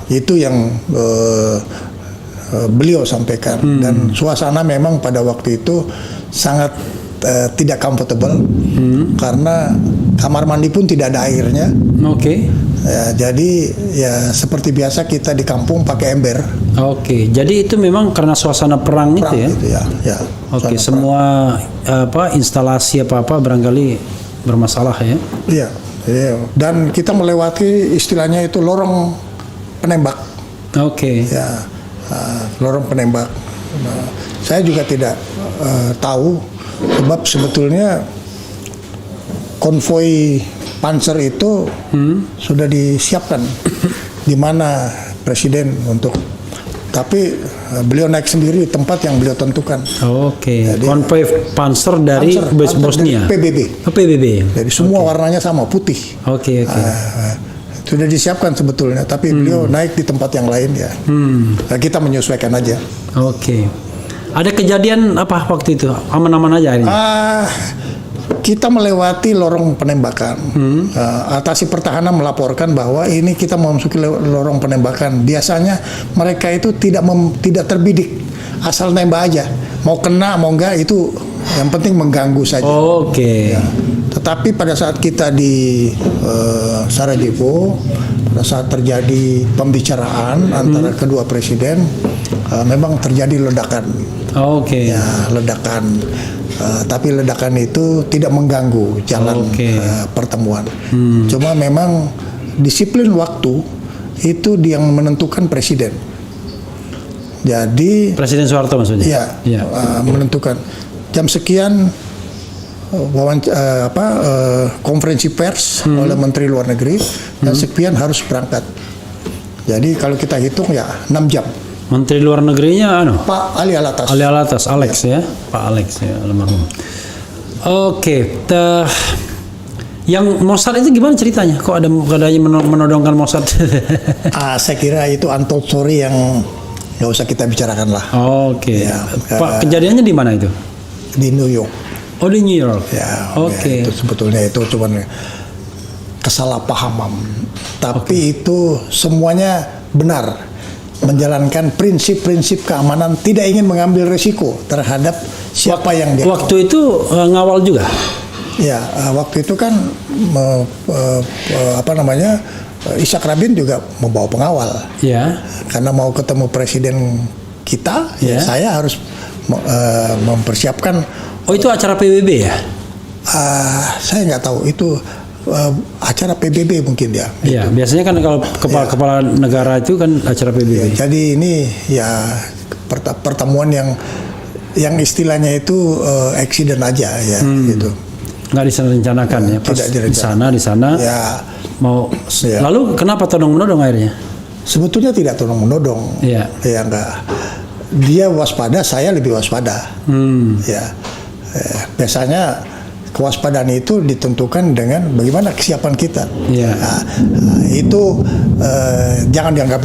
Itu yang beliau sampaikan dan suasana memang pada waktu itu sangat tidak comfortable karena kamar mandi pun tidak ada airnya. Oke. Ya, jadi ya seperti biasa kita di kampung pakai ember. Oke. Jadi itu memang karena suasana perang itu ya. Gitu ya. Ya, Oke, suasana semua instalasi apa berangkali bermasalah ya. Iya, iya. Dan kita melewati istilahnya itu lorong penembak. Oke. Ya, lorong penembak. Nah, saya juga tidak tahu sebab sebetulnya konvoi Panzer itu sudah disiapkan di mana Presiden untuk. Tapi beliau naik sendiri tempat yang beliau tentukan. Oke. Jadi, Konvoi Panzer dari Panzer Bosnia. dari PBB. Oh, PBB. Jadi semua warnanya sama, putih. Oke. Sudah disiapkan sebetulnya, tapi beliau naik di tempat yang lain ya. Nah, kita menyesuaikan aja. Oke. Ada kejadian apa waktu itu? Aman-aman aja ini. Kita melewati lorong penembakan. Atasi pertahanan melaporkan bahwa ini kita memasuki lorong penembakan. Biasanya mereka itu tidak terbidik, asal nembak aja. Mau kena mau enggak itu yang penting mengganggu saja. Oke. Ya. Tetapi pada saat kita di Sarajevo, pada saat terjadi pembicaraan antara kedua presiden, memang terjadi ledakan. Oke. Ya, ledakan. Tapi ledakan itu tidak mengganggu jalan pertemuan. Cuma memang disiplin waktu itu yang menentukan presiden. Jadi Presiden Soeharto maksudnya. ya, menentukan jam sekian konferensi pers oleh Menteri Luar Negeri dan sekian harus berangkat. Jadi kalau kita hitung ya 6 jam. Menteri Luar Negerinya Pak Ali Alatas. Ali Alatas, Alex ya. Pak Alex ya, almarhum. Oke, yang Mossad itu gimana ceritanya? Kok ada katanya menodongkan Mossad? Saya kira itu untold story yang nggak usah kita bicarakan lah. Oke. Ya, Pak, kejadiannya di mana itu? Di New York. Oh, di New York. Ya, Oke. ya, itu sebetulnya itu cuman kesalahpahaman. Tapi itu semuanya benar. menjalankan prinsip-prinsip keamanan, tidak ingin mengambil risiko terhadap siapa yang dia. Waktu itu ngawal juga. Ya, waktu itu kan Ishak Rabin juga membawa pengawal. Ya. Karena mau ketemu presiden kita, ya saya harus mempersiapkan. Oh, itu acara PBB ya? Saya nggak tahu itu acara PBB mungkin ya. Iya, biasanya kan kalau kepala negara itu kan acara PBB. Ya, jadi ini ya pertemuan yang istilahnya itu accident aja ya gitu. Nggak direncanakan ya, pas di sana ya, mau lalu kenapa todong-menodong akhirnya? Sebetulnya tidak todong-menodong. Iya. Ya enggak. Dia waspada, saya lebih waspada. Ya. Biasanya kewaspadaan itu ditentukan dengan bagaimana kesiapan kita. Iya. Itu jangan dianggap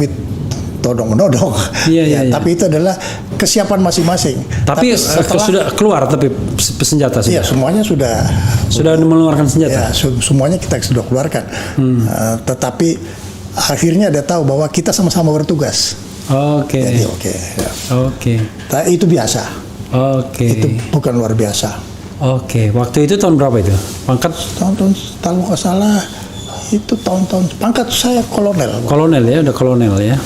todong-menodong. Iya. Tapi itu adalah kesiapan masing-masing. Tapi sudah keluar tapi senjata sudah. Iya, semuanya sudah mengeluarkan senjata. Ya, semuanya kita sudah keluarkan. Tetapi akhirnya ada tahu bahwa kita sama-sama bertugas. Oke. Jadi Oke. Itu biasa. Oke. Itu bukan luar biasa. Oke. Waktu itu tahun berapa itu? Pangkat? Tahun kalau nggak salah itu tahun-tahun pangkat saya kolonel. Kolonel ya, udah kolonel ya.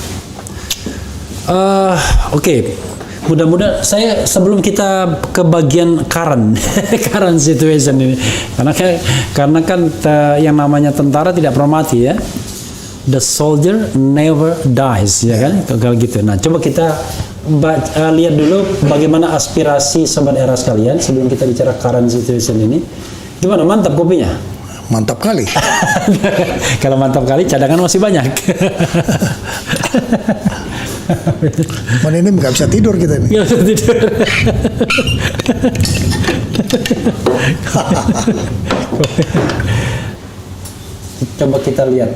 Oke. Mudah-mudahan saya sebelum kita ke bagian current situation ini, karena kan yang namanya tentara tidak pernah mati ya. The soldier never dies, ya kan? Kalau gitu. Nah, coba kita lihat dulu bagaimana aspirasi sobat era sekalian sebelum kita bicara current situation ini. Gimana, mantap kopinya? Mantap kali. Kalau mantap kali, cadangan masih banyak. Ini nggak bisa tidur kita ini. Nggak bisa tidur. Coba kita lihat,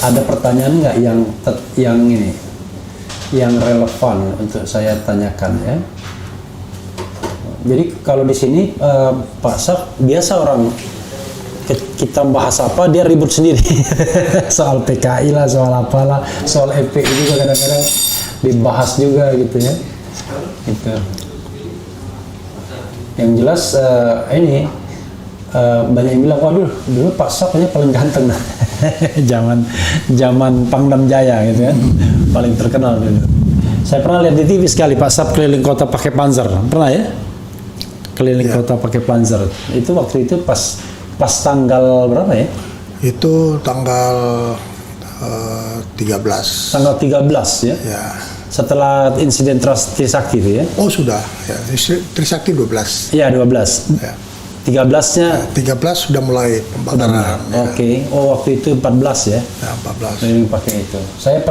ada pertanyaan nggak yang relevan untuk saya tanyakan ya. Jadi kalau di sini Pak Saf biasa orang kita bahas apa dia ribut sendiri soal PKI lah, soal apalah, soal FPI juga kadang-kadang dibahas juga gitu ya. Gitu. Yang jelas banyak yang bilang, waduh dulu Pak Saf paling ganteng zaman Pangdam Jaya gitu kan, paling terkenal dulu. Saya pernah lihat di TV sekali Pak Saf keliling kota pakai Panzer, pernah ya? Keliling kota pakai Panzer. Itu waktu itu pas tanggal berapa ya? Itu tanggal 13. Tanggal 13 ya? Ya. Setelah insiden Trisakti itu ya? Oh sudah, ya. Trisakti 12. Iya 12. Ya. 13-nya? 13 sudah mulai pembakaran. Oke. Oh waktu itu 14 ya? Ya 14. Keliling pakai itu. Saya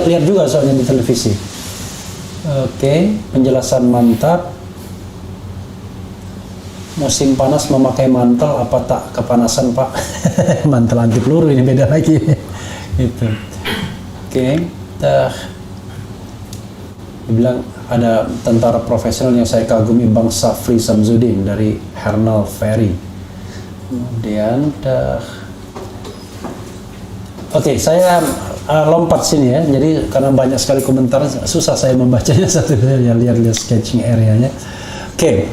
lihat juga soalnya di televisi. Oke, penjelasan mantap. Musim panas memakai mantel apa tak kepanasan Pak? Mantel anti peluru ini beda lagi. Itu. Oke. Dibilang ada tentara profesional yang saya kagumi Bang Safri Samsudin dari Hernal Ferry. Kemudian Oke, saya lompat sini ya. Jadi karena banyak sekali komentar susah saya membacanya satu ya, lihat sketching areanya. Oke.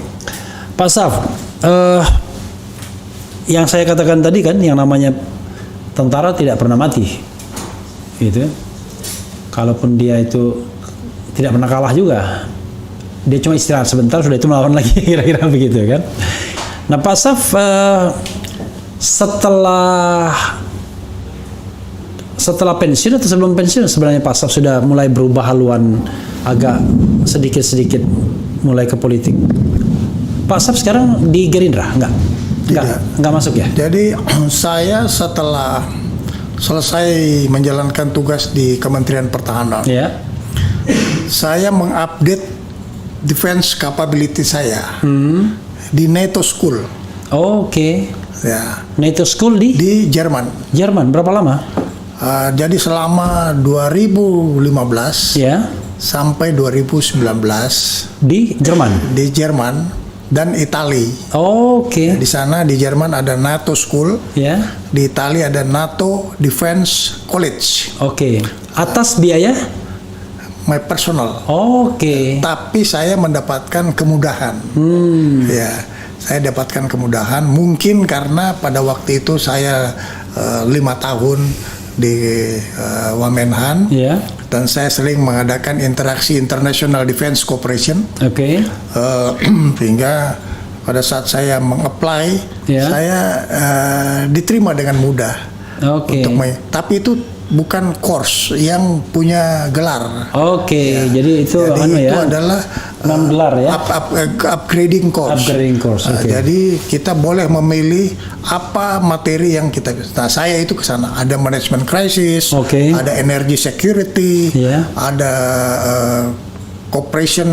Pak Saf, yang saya katakan tadi kan, yang namanya tentara tidak pernah mati, gitu. Kalaupun dia itu tidak pernah kalah juga, dia cuma istirahat sebentar, sudah itu melawan lagi, kira-kira begitu kan. Nah, Pak Saf, setelah pensiun atau sebelum pensiun sebenarnya Pak Saf sudah mulai berubah haluan agak sedikit-sedikit mulai ke politik. Pak Saf sekarang di Gerindra? Enggak masuk ya? Jadi saya setelah selesai menjalankan tugas di Kementerian Pertahanan, saya mengupdate defense capability saya di NATO School. Oke. Ya. NATO School di Jerman. Jerman berapa lama? Jadi selama 2015 sampai 2019 di Jerman. Di Jerman dan Italia. Oke. Di sana di Jerman ada NATO School. Di Italia ada NATO Defense College. Oke. Atas biaya? my personal. Oke. Tapi saya mendapatkan kemudahan. Ya, saya dapatkan kemudahan. Mungkin karena pada waktu itu saya 5 tahun di Wamenhan, Ya. dan saya sering mengadakan interaksi International Defense Cooperation, Oke. sehingga pada saat saya mengapply, Ya. saya diterima dengan mudah. Oke. Tapi itu bukan course yang punya gelar. Oke, jadi itu Jadi anu itu ya. adalah non gelar ya. upgrading course. Upgrading course, oke. Jadi kita boleh memilih apa materi yang kita. Nah, saya itu ke sana. Ada management crisis, Oke. ada energy security, Ya. ada cooperation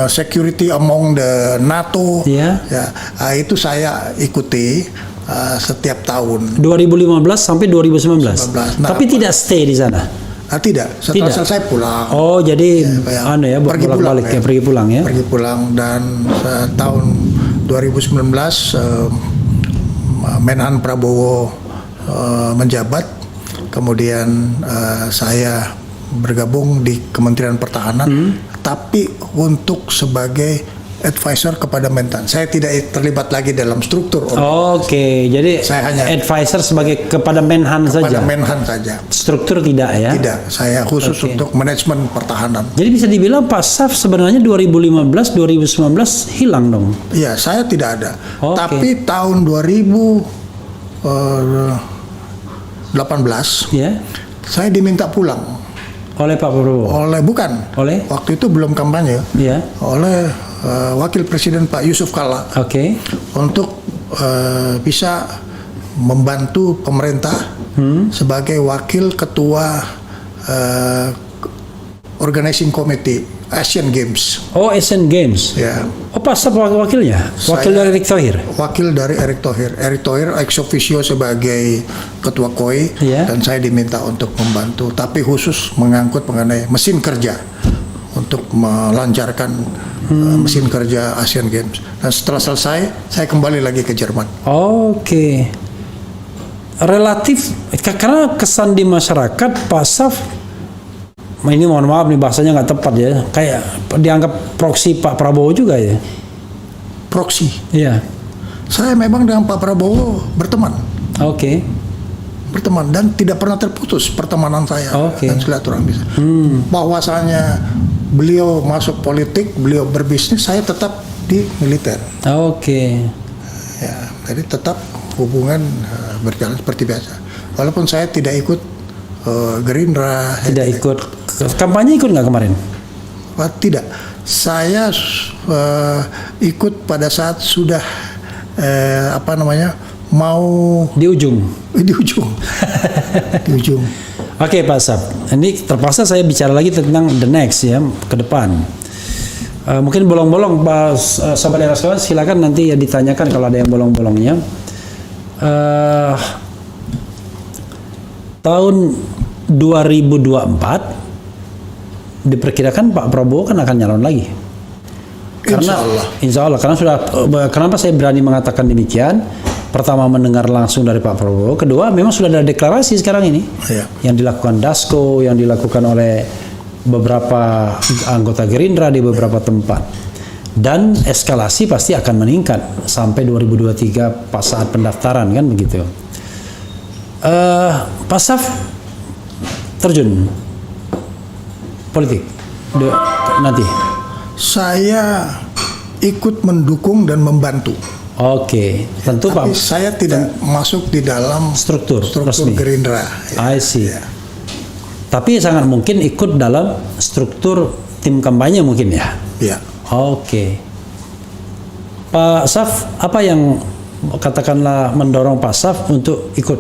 security among the NATO. Ya. Itu saya ikuti setiap tahun. 2015 sampai 2019. 2019. Nah, Tapi tidak stay di sana. Tidak, setelah Tidak. selesai pulang. Oh, jadi Ya, anu ya, pergi pulang, bolak-balik ya, pergi pulang ya. Pergi pulang, dan tahun 2019 Menhan Prabowo menjabat, kemudian saya bergabung di Kementerian Pertahanan, tapi untuk sebagai advisor kepada Mentan. Saya tidak terlibat lagi dalam struktur. Oke, jadi Saya hanya- advisor sebagai kepada Menhan Kepada saja. Menhan saja. Struktur tidak ya. Tidak, saya khusus Oke. untuk manajemen pertahanan. Jadi bisa dibilang Pak Saf sebenarnya 2015 2019 hilang dong. Iya, saya tidak ada. Oke. Tapi tahun 2018 Ya. saya diminta pulang Oleh Pak Prabowo. bukan. Oleh? Waktu itu belum kampanye. Ya. Oleh Wakil Presiden Pak Yusuf Kalla Oke. untuk bisa membantu pemerintah sebagai wakil ketua organizing committee Asian Games. Oh, Asian Games. Ya. Oh, Pak Saf wakilnya. Wakil Saya- dari Erick Thohir. Wakil dari Erick Thohir. Erick Thohir ex officio sebagai ketua KOI, Iya. dan saya diminta untuk membantu, tapi khusus mengangkut mengenai mesin kerja untuk melancarkan mesin kerja Asian Games. Dan setelah selesai, saya kembali lagi ke Jerman. Oke. Relatif karena kesan di masyarakat Pak Saf, ini mohon maaf nih bahasanya nggak tepat ya, kayak dianggap proksi Pak Prabowo juga ya. Proksi. Iya. Saya memang dengan Pak Prabowo berteman, Oke. dan tidak pernah terputus pertemanan saya Oke. dan silaturahmi. Bahwasanya beliau masuk politik, beliau berbisnis, saya tetap di militer. Oke. Ya, jadi tetap hubungan berjalan seperti biasa. Walaupun saya tidak ikut Gerindra. Tidak ikut kampanye, ikut nggak kemarin? Tidak. Saya ikut pada saat sudah mau Di ujung. di ujung. Di ujung. Oke Pak Saf, ini terpaksa saya bicara lagi tentang the next ya, ke depan. Mungkin bolong-bolong Pak Sobat Eraskawan, silakan nanti ya ditanyakan kalau ada yang bolong-bolongnya. Tahun 2024 diperkirakan Pak Prabowo kan akan nyalon lagi. Insya Allah, karena sudah. Kenapa saya berani mengatakan demikian? Pertama, mendengar langsung dari Pak Prabowo. Kedua, memang sudah ada deklarasi sekarang ini Ya. yang dilakukan Dasko, yang dilakukan oleh beberapa anggota Gerindra di beberapa tempat. Dan eskalasi pasti akan meningkat sampai 2023 pas saat pendaftaran kan begitu. Pak Saf terjun politik nanti. Saya ikut mendukung dan membantu. Oke, tentu Tapi Pak saya tidak masuk di dalam struktur resmi. Gerindra. Ya. I see. Tapi sangat mungkin ikut dalam struktur tim kampanye mungkin ya. Ya. Oke. Pak Saf, apa yang katakanlah mendorong Pak Saf untuk ikut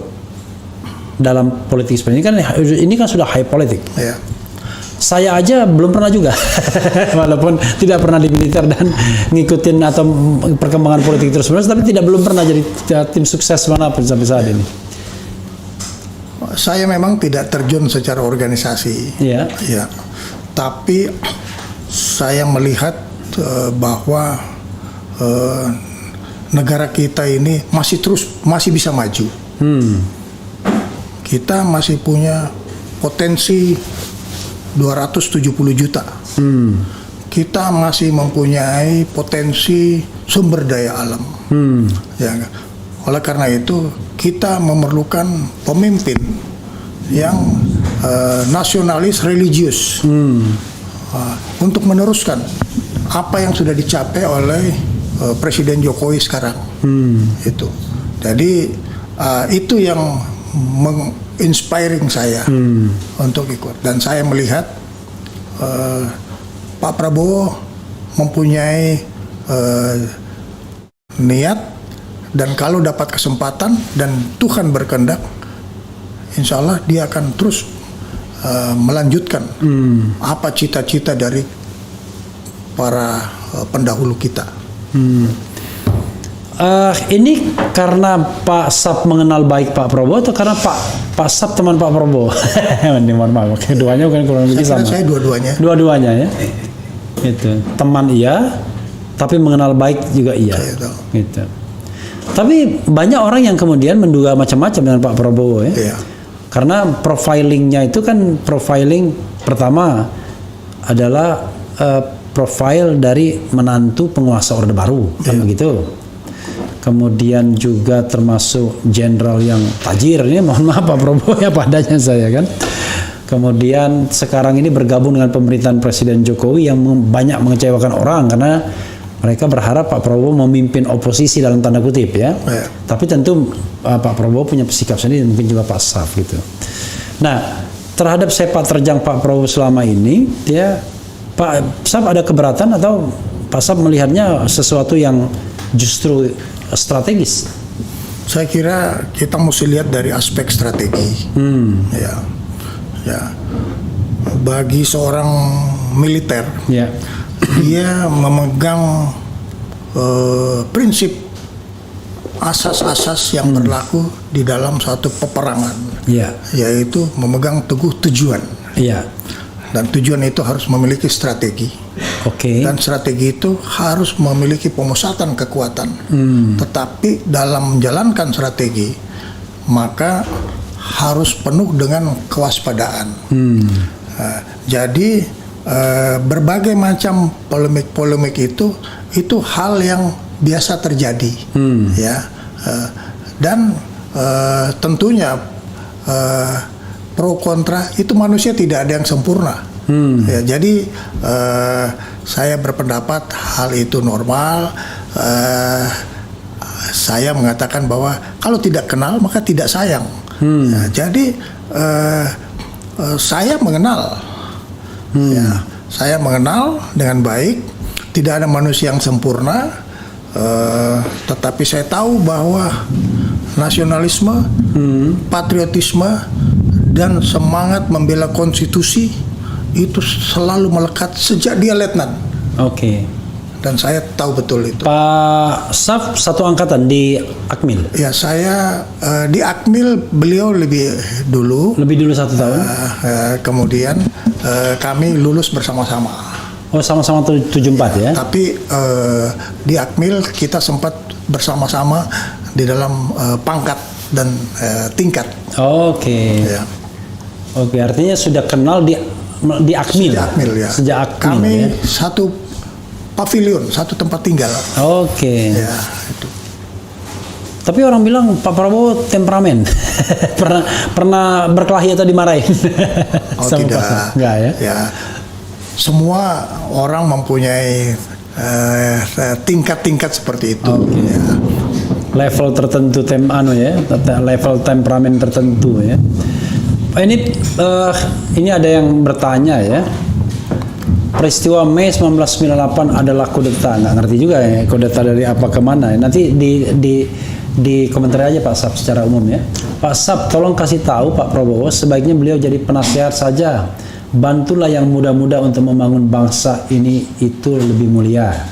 dalam politik seperti ini? Ini kan sudah high politik. Ya. Saya aja belum pernah juga, walaupun tidak pernah di militer dan ngikutin atau perkembangan politik terus menerus, tapi belum pernah jadi tim sukses manapun sampai saat ini. Saya memang tidak terjun secara organisasi. Iya. Ya. Tapi saya melihat bahwa negara kita ini masih bisa maju. Kita masih punya potensi 270 juta. Kita masih mempunyai potensi sumber daya alam. Ya, oleh karena itu kita memerlukan pemimpin yang nasionalis religius untuk meneruskan apa yang sudah dicapai oleh Presiden Jokowi sekarang. Itu. Jadi itu yang menginspiring saya untuk ikut, dan saya melihat Pak Prabowo mempunyai niat, dan kalau dapat kesempatan dan Tuhan berkehendak, insya Allah dia akan terus melanjutkan apa cita-cita dari para pendahulu kita. Ini karena Pak Sap mengenal baik Pak Prabowo atau karena Pak Sap teman Pak Prabowo? Ini mohon maaf, keduanya bukan kurang lebih sama. Saya dua-duanya. Dua-duanya ya. Itu teman iya, tapi mengenal baik juga iya. Gitu. Tapi banyak orang yang kemudian menduga macam-macam dengan Pak Prabowo ya. Iya. Karena profilingnya itu kan profiling pertama adalah profil dari menantu penguasa Orde Baru, kan begitu. Kemudian juga termasuk jenderal yang tajir, ini mohon maaf Pak Prabowo ya padanya saya kan. Kemudian sekarang ini bergabung dengan pemerintahan Presiden Jokowi yang banyak mengecewakan orang karena mereka berharap Pak Prabowo memimpin oposisi dalam tanda kutip ya. Tapi tentu Pak Prabowo punya sikap sendiri, mungkin juga Pak Saf gitu. Nah, terhadap sepak terjang Pak Prabowo selama ini, ya Pak Saf ada keberatan atau Pak Saf melihatnya sesuatu yang justru strategis? Saya kira kita mesti lihat dari aspek strategi. Ya, bagi seorang militer, dia memegang prinsip asas-asas yang berlaku di dalam satu peperangan, yaitu memegang teguh tujuan. Dan tujuan itu harus memiliki strategi. Dan strategi itu harus memiliki pemusatan kekuatan. Tetapi dalam menjalankan strategi, maka harus penuh dengan kewaspadaan. Jadi berbagai macam polemik-polemik itu hal yang biasa terjadi, ya. Dan tentunya pro kontra itu manusia tidak ada yang sempurna. Ya, jadi saya berpendapat hal itu normal. Saya mengatakan bahwa kalau tidak kenal maka tidak sayang. Nah, jadi saya mengenal, ya, saya mengenal dengan baik. Tidak ada manusia yang sempurna, tetapi saya tahu bahwa nasionalisme, patriotisme, dan semangat membela konstitusi itu selalu melekat sejak dia letnan. Dan saya tahu betul itu. Pak Saf satu angkatan di Akmil? Ya, saya di Akmil, beliau lebih dulu. Lebih dulu 1 tahun? Kemudian kami lulus bersama-sama. Oh, sama-sama 74 ya? Tapi di Akmil kita sempat bersama-sama di dalam pangkat dan tingkat. Ya. Artinya sudah kenal di Akmil? Sejak Akmil, ya. Sejak Akmil, kami ya? satu pavilion, satu tempat tinggal. Ya, itu. Tapi orang bilang Pak Prabowo temperamen. pernah berkelahi atau dimarahin? Tidak. Enggak ya? Ya. Semua orang mempunyai tingkat-tingkat seperti itu. Ya. Level tertentu level temperamen tertentu ya. Pak, ini ada yang bertanya ya. Peristiwa Mei 1998 adalah kudeta, nggak ngerti juga ya kudeta dari apa ke mana. Nanti di komentar aja Pak Sap secara umum ya. Pak Sap, tolong kasih tahu Pak Prabowo sebaiknya beliau jadi penasihat saja. Bantulah yang muda-muda untuk membangun bangsa ini, itu lebih mulia.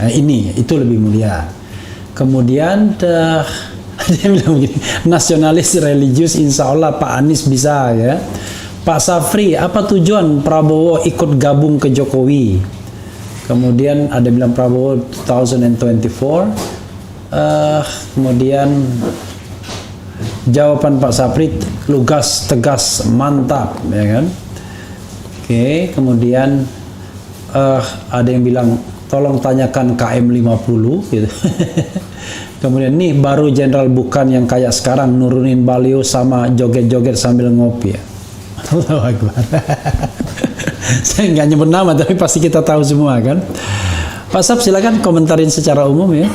Itu lebih mulia. Kemudian dia bilang begini, nasionalis religius insya Allah Pak Anies bisa ya. Pak Safri, apa tujuan Prabowo ikut gabung ke Jokowi? Kemudian ada bilang Prabowo 2024. Kemudian jawaban Pak Safri lugas, tegas, mantap, ya kan? Oke, kemudian ada yang bilang tolong tanyakan KM 50 gitu. Kemudian nih baru jenderal bukan yang kayak sekarang nurunin baliho sama joget-joget sambil ngopi ya. Allahu Akbar. Saya nggak nyebut nama tapi pasti kita tahu semua kan. Pak Saf silakan komentarin secara umum ya.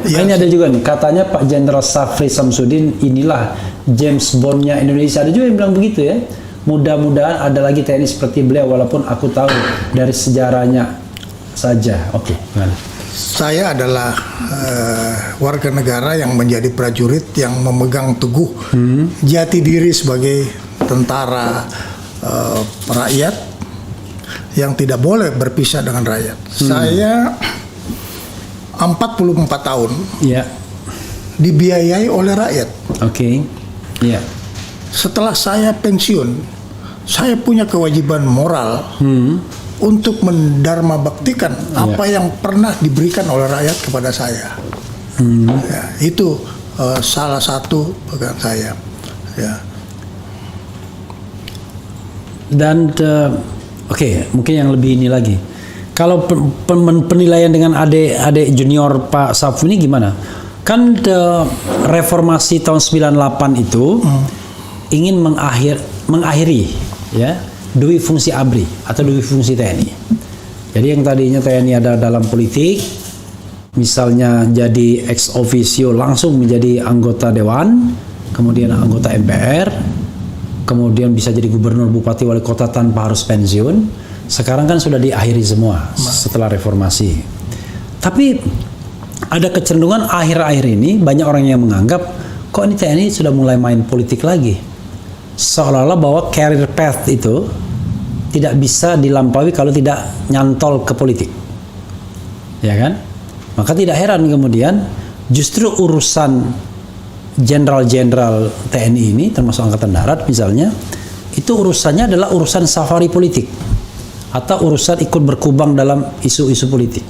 Ya, Ini ada juga nih katanya Pak Jenderal Safri Samsudin inilah James Bond-nya Indonesia. Ada juga yang bilang begitu ya. Mudah-mudahan ada lagi TNI seperti beliau walaupun aku tahu dari sejarahnya saja. Oke, gimana? Saya adalah warga negara yang menjadi prajurit yang memegang teguh jati diri sebagai tentara rakyat yang tidak boleh berpisah dengan rakyat. Saya 44 tahun Ya. dibiayai oleh rakyat. Oke. Ya. Setelah saya pensiun, saya punya kewajiban moral untuk mendharma baktikan apa yang pernah diberikan oleh rakyat kepada saya. Ya, itu salah satu pegang saya. Ya. Dan oke, mungkin yang lebih ini lagi. Kalau penilaian dengan adik junior Pak Saf ini gimana? Kan reformasi tahun 98 itu ingin mengakhiri ya dui fungsi ABRI atau dui fungsi TNI. Jadi yang tadinya TNI ada dalam politik, misalnya jadi ex officio langsung menjadi anggota dewan, kemudian anggota MPR, kemudian bisa jadi gubernur, bupati, wali kota tanpa harus pensiun. Sekarang kan sudah diakhiri semua setelah reformasi. Tapi ada kecenderungan akhir-akhir ini banyak orang yang menganggap kok ini TNI sudah mulai main politik lagi. Seolah-olah bahwa career path itu tidak bisa dilampaui kalau tidak nyantol ke politik. Ya kan? Maka tidak heran kemudian justru urusan jenderal-jenderal TNI ini termasuk Angkatan Darat misalnya itu urusannya adalah urusan safari politik atau urusan ikut berkubang dalam isu-isu politik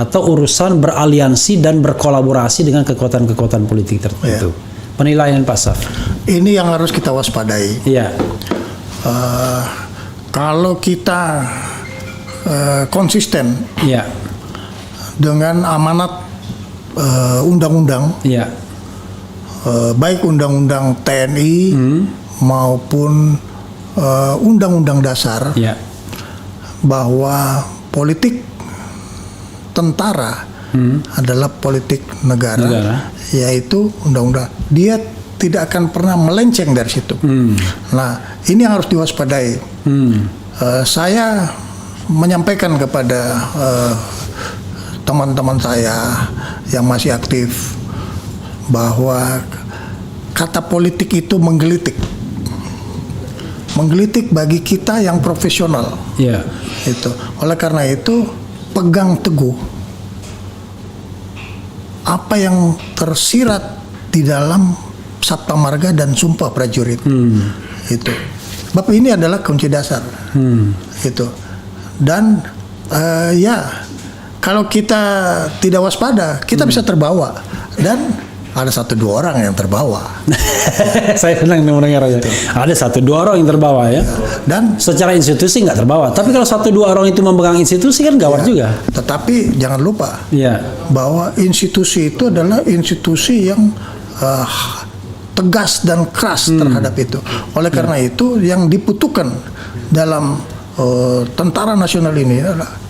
atau urusan beraliansi dan berkolaborasi dengan kekuatan-kekuatan politik tertentu. Penilaian Pak Saf. Ini yang harus kita waspadai. Iya. Kalau kita konsisten Iya. dengan amanat undang-undang, Iya. baik undang-undang TNI maupun undang-undang dasar, Iya. bahwa politik tentara adalah politik negara, yaitu undang-undang. Dia tidak akan pernah melenceng dari situ. Nah, ini yang harus diwaspadai. Saya menyampaikan kepada teman-teman saya yang masih aktif bahwa kata politik itu menggelitik bagi kita yang profesional. Iya. Itu. Oleh karena itu, pegang teguh apa yang tersirat di dalam Sabta Marga dan Sumpah Prajurit. Itu. Bab ini adalah kunci dasar. Itu. Dan ya, kalau kita tidak waspada, kita bisa terbawa. Dan ada 1-2 orang yang terbawa. Saya senang mendengar aja. Ada 1-2 orang yang terbawa ya. Dan Secara institusi nggak terbawa. Tapi kalau 1-2 orang itu memegang institusi kan gawat juga. tetapi jangan lupa Iya. bahwa institusi itu adalah institusi yang tegas dan keras terhadap itu. Oleh karena itu yang dibutuhkan dalam tentara nasional ini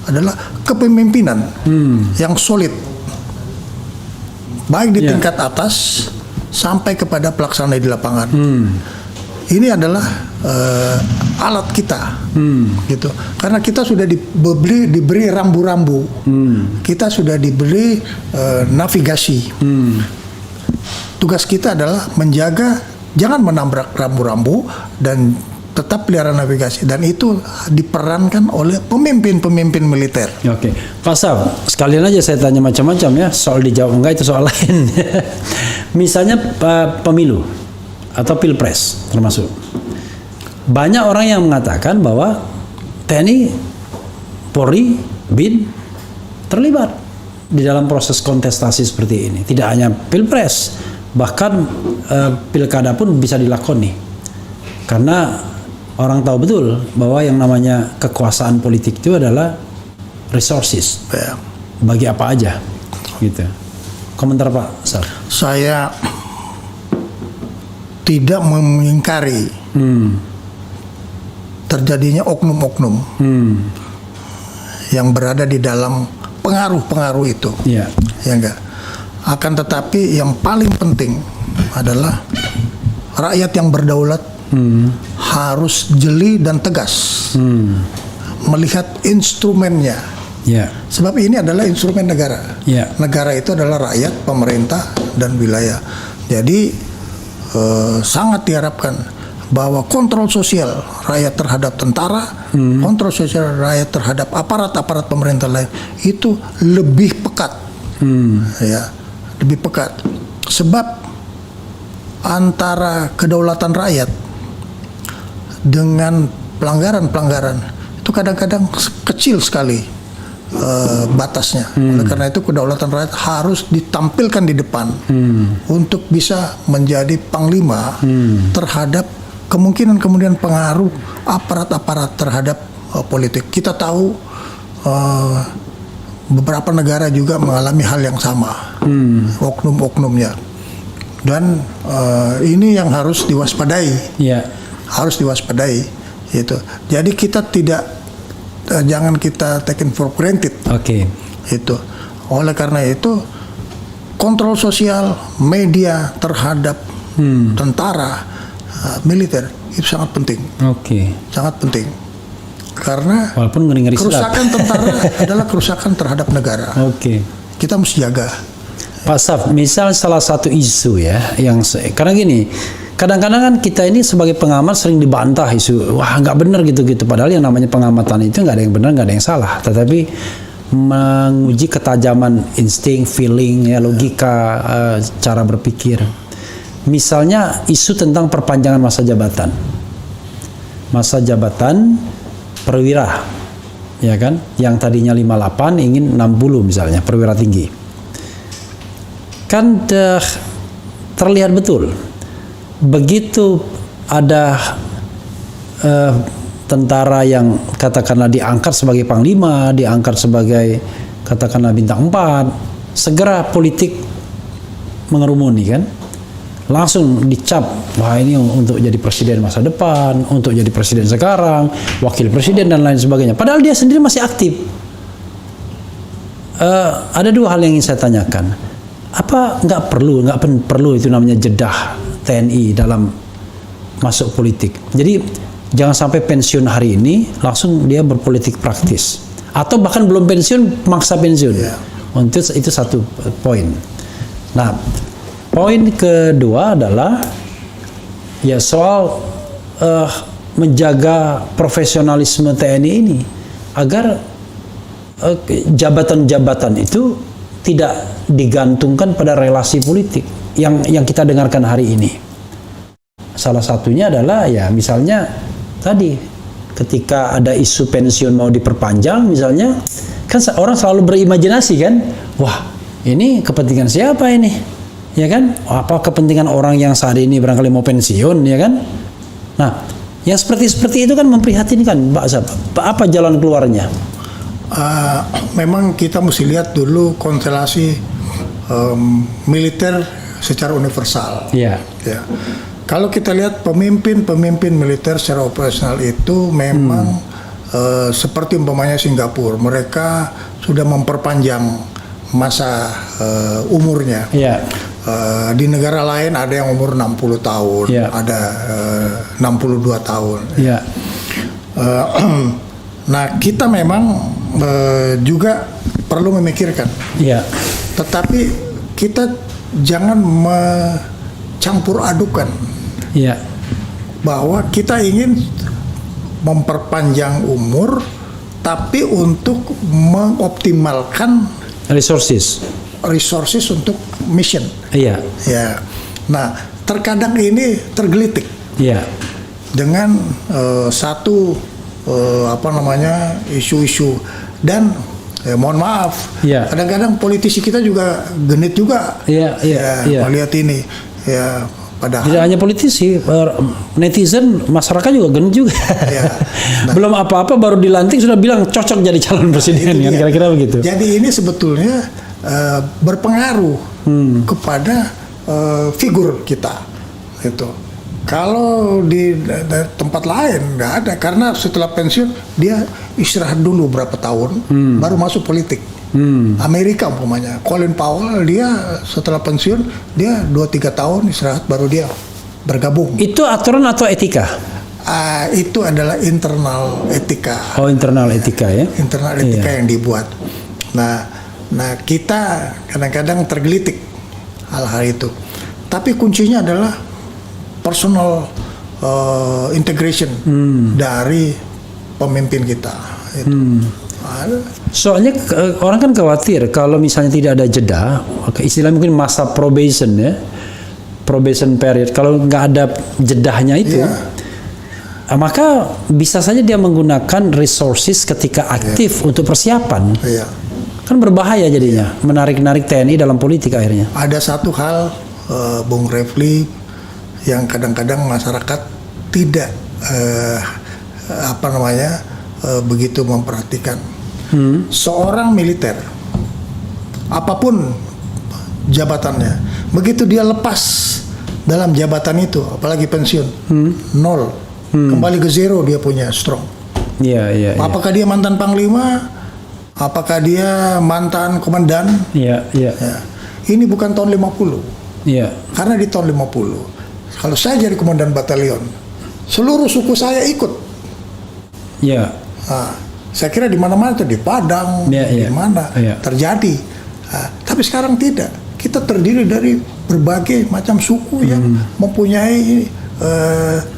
adalah kepemimpinan yang solid, baik di tingkat atas sampai kepada pelaksana di lapangan. Ini adalah alat kita, gitu. Karena kita sudah diberi rambu-rambu, kita sudah diberi navigasi. Tugas kita adalah menjaga, jangan menabrak rambu-rambu dan tetap pelihara navigasi. Dan itu diperankan oleh pemimpin-pemimpin militer. Oke, Pak Saf, sekalian aja saya tanya macam-macam ya. Soal dijawab enggak itu soal lain. Misalnya pemilu atau pilpres termasuk. Banyak orang yang mengatakan bahwa TNI, Polri, BIN terlibat di dalam proses kontestasi seperti ini. Tidak hanya pilpres, bahkan pilkada pun bisa dilakoni. Karena orang tahu betul bahwa yang namanya kekuasaan politik itu adalah resources. Ya. Bagi apa aja, gitu. Komentar Pak Saf. Saya tidak mengingkari terjadinya oknum-oknum yang berada di dalam pengaruh-pengaruh itu. Iya. Ya enggak. Akan tetapi yang paling penting adalah rakyat yang berdaulat harus jeli dan tegas melihat instrumennya. Iya. Sebab ini adalah instrumen negara. Iya. Negara itu adalah rakyat, pemerintah, dan wilayah. Jadi sangat diharapkan bahwa kontrol sosial rakyat terhadap tentara, kontrol sosial rakyat terhadap aparat-aparat pemerintah lain itu lebih pekat, ya, lebih pekat. Sebab antara kedaulatan rakyat dengan pelanggaran-pelanggaran itu kadang-kadang kecil sekali batasnya. Oleh karena itu kedaulatan rakyat harus ditampilkan di depan untuk bisa menjadi panglima terhadap kemungkinan pengaruh aparat-aparat terhadap politik. Kita tahu beberapa negara juga mengalami hal yang sama, oknum-oknumnya, dan ini yang harus diwaspadai. Iya. Harus diwaspadai, gitu. Jadi kita tidak jangan kita taken for granted. Oke. Itu. Oleh karena itu kontrol sosial media terhadap tentara, militer itu sangat penting. Oke. Sangat penting. Karena Walaupun ngeri-ngeri sedap. kerusakan tentara adalah kerusakan terhadap negara. Oke. Kita mesti jaga. Pak Saf, misal salah satu isu ya yang karena gini, kadang-kadang kan kita ini sebagai pengamat sering dibantah isu, wah nggak benar gitu-gitu. Padahal yang namanya pengamatan itu nggak ada yang benar, nggak ada yang salah. Tetapi menguji ketajaman insting, feeling, ya logika, cara berpikir. Misalnya isu tentang perpanjangan masa jabatan, perwira, ya kan? Yang tadinya 58 ingin 60 misalnya, perwira tinggi. Kan terlihat betul begitu ada tentara yang katakanlah diangkat sebagai panglima, diangkat sebagai katakanlah bintang 4, segera politik mengerumuni kan, langsung dicap, wah ini untuk jadi presiden masa depan, untuk jadi presiden sekarang, wakil presiden dan lain sebagainya. Padahal dia sendiri masih aktif. Ada dua hal yang ingin saya tanyakan. Apa nggak perlu itu namanya jedah TNI dalam masuk politik. Jadi jangan sampai pensiun hari ini langsung dia berpolitik praktis, atau bahkan belum pensiun maksa pensiun. Untuk itu satu poin. Nah, poin kedua adalah ya soal menjaga profesionalisme TNI ini agar jabatan-jabatan itu tidak digantungkan pada relasi politik yang kita dengarkan hari ini. Salah satunya adalah ya misalnya tadi ketika ada isu pensiun mau diperpanjang misalnya, kan orang selalu berimajinasi kan, wah ini kepentingan siapa ini, ya kan? Apa kepentingan orang yang saat ini barangkali mau pensiun, ya kan? Nah, yang seperti itu kan memprihatinkan, Pak Saf. Apa jalan keluarnya? Memang kita mesti lihat dulu konstelasi militer secara universal. Iya. Ya. Kalau kita lihat pemimpin militer secara operasional itu memang seperti umpamanya Singapura, mereka sudah memperpanjang masa umurnya. Iya. Di negara lain ada yang umur 60 tahun, Iya. ada 62 tahun. Iya. Nah, kita memang juga perlu memikirkan. Iya. Tetapi kita jangan mencampur adukan Iya. bahwa kita ingin memperpanjang umur tapi untuk mengoptimalkan Resources. untuk mission. Iya. Ya. Nah, terkadang ini tergelitik Iya. dengan satu isu-isu dan mohon maaf, Iya. kadang-kadang politisi kita juga genit juga, Iya, iya, iya. melihat ini, ya Padahal Tidak hanya politisi, netizen, masyarakat juga gen juga. Ya. Nah. Belum apa-apa baru dilantik sudah bilang cocok jadi calon presiden itu kan dia. kira-kira begitu. Jadi ini sebetulnya berpengaruh kepada figur kita itu. Kalau di tempat lain nggak ada, karena setelah pensiun dia istirahat dulu berapa tahun baru masuk politik. Amerika umpamanya Colin Powell, dia setelah pensiun dia 2-3 tahun istirahat baru dia bergabung. Itu aturan atau etika? Itu adalah internal etika. Oh, internal etika ya. Internal etika yang dibuat. Nah kita kadang-kadang tergelitik hal-hal itu. Tapi kuncinya adalah personal integration dari pemimpin kita. Itu. Soalnya orang kan khawatir kalau misalnya tidak ada jeda, istilah mungkin masa probation ya, probation period. Kalau nggak ada jedahnya itu, maka bisa saja dia menggunakan resources ketika aktif untuk persiapan. Iya. Kan berbahaya jadinya, menarik-narik TNI dalam politik akhirnya. Ada satu hal, Bung Refli, yang kadang-kadang masyarakat tidak begitu memperhatikan. Seorang militer, apapun jabatannya, begitu dia lepas dalam jabatan itu, apalagi pensiun, nol, kembali ke zero dia punya strong. Iya. Apakah dia mantan panglima? Apakah dia mantan komandan? Iya. Ya. Ini bukan tahun 50. Iya. Karena di tahun 50, kalau saya jadi komandan batalion, seluruh suku saya ikut. Iya. Saya kira di mana-mana tuh, di Padang, di mana terjadi. Tapi sekarang tidak. Kita terdiri dari berbagai macam suku yang mempunyai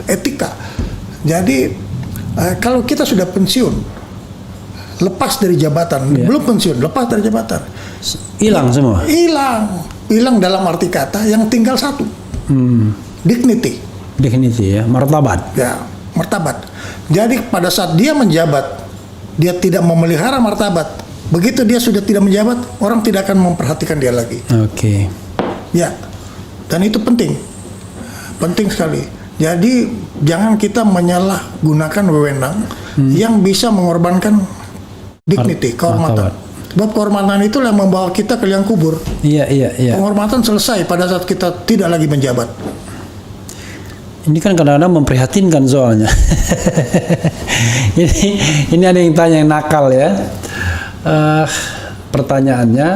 etika. Jadi kalau kita sudah pensiun, lepas dari jabatan, belum pensiun, lepas dari jabatan, Hilang semua. Hilang dalam arti kata yang tinggal satu, dignity. Dignity ya, martabat. Ya, martabat. Jadi pada saat dia menjabat, dia tidak memelihara martabat. Begitu dia sudah tidak menjabat, orang tidak akan memperhatikan dia lagi. Oke. Ya, dan itu penting sekali. Jadi jangan kita menyalahgunakan wewenang yang bisa mengorbankan dignity, kehormatan. Sebab kehormatan itulah yang membawa kita ke liang kubur. Iya. Penghormatan selesai pada saat kita tidak lagi menjabat. Ini kan kadang-kadang memprihatinkan soalnya. ini ada yang tanya yang nakal ya. Pertanyaannya,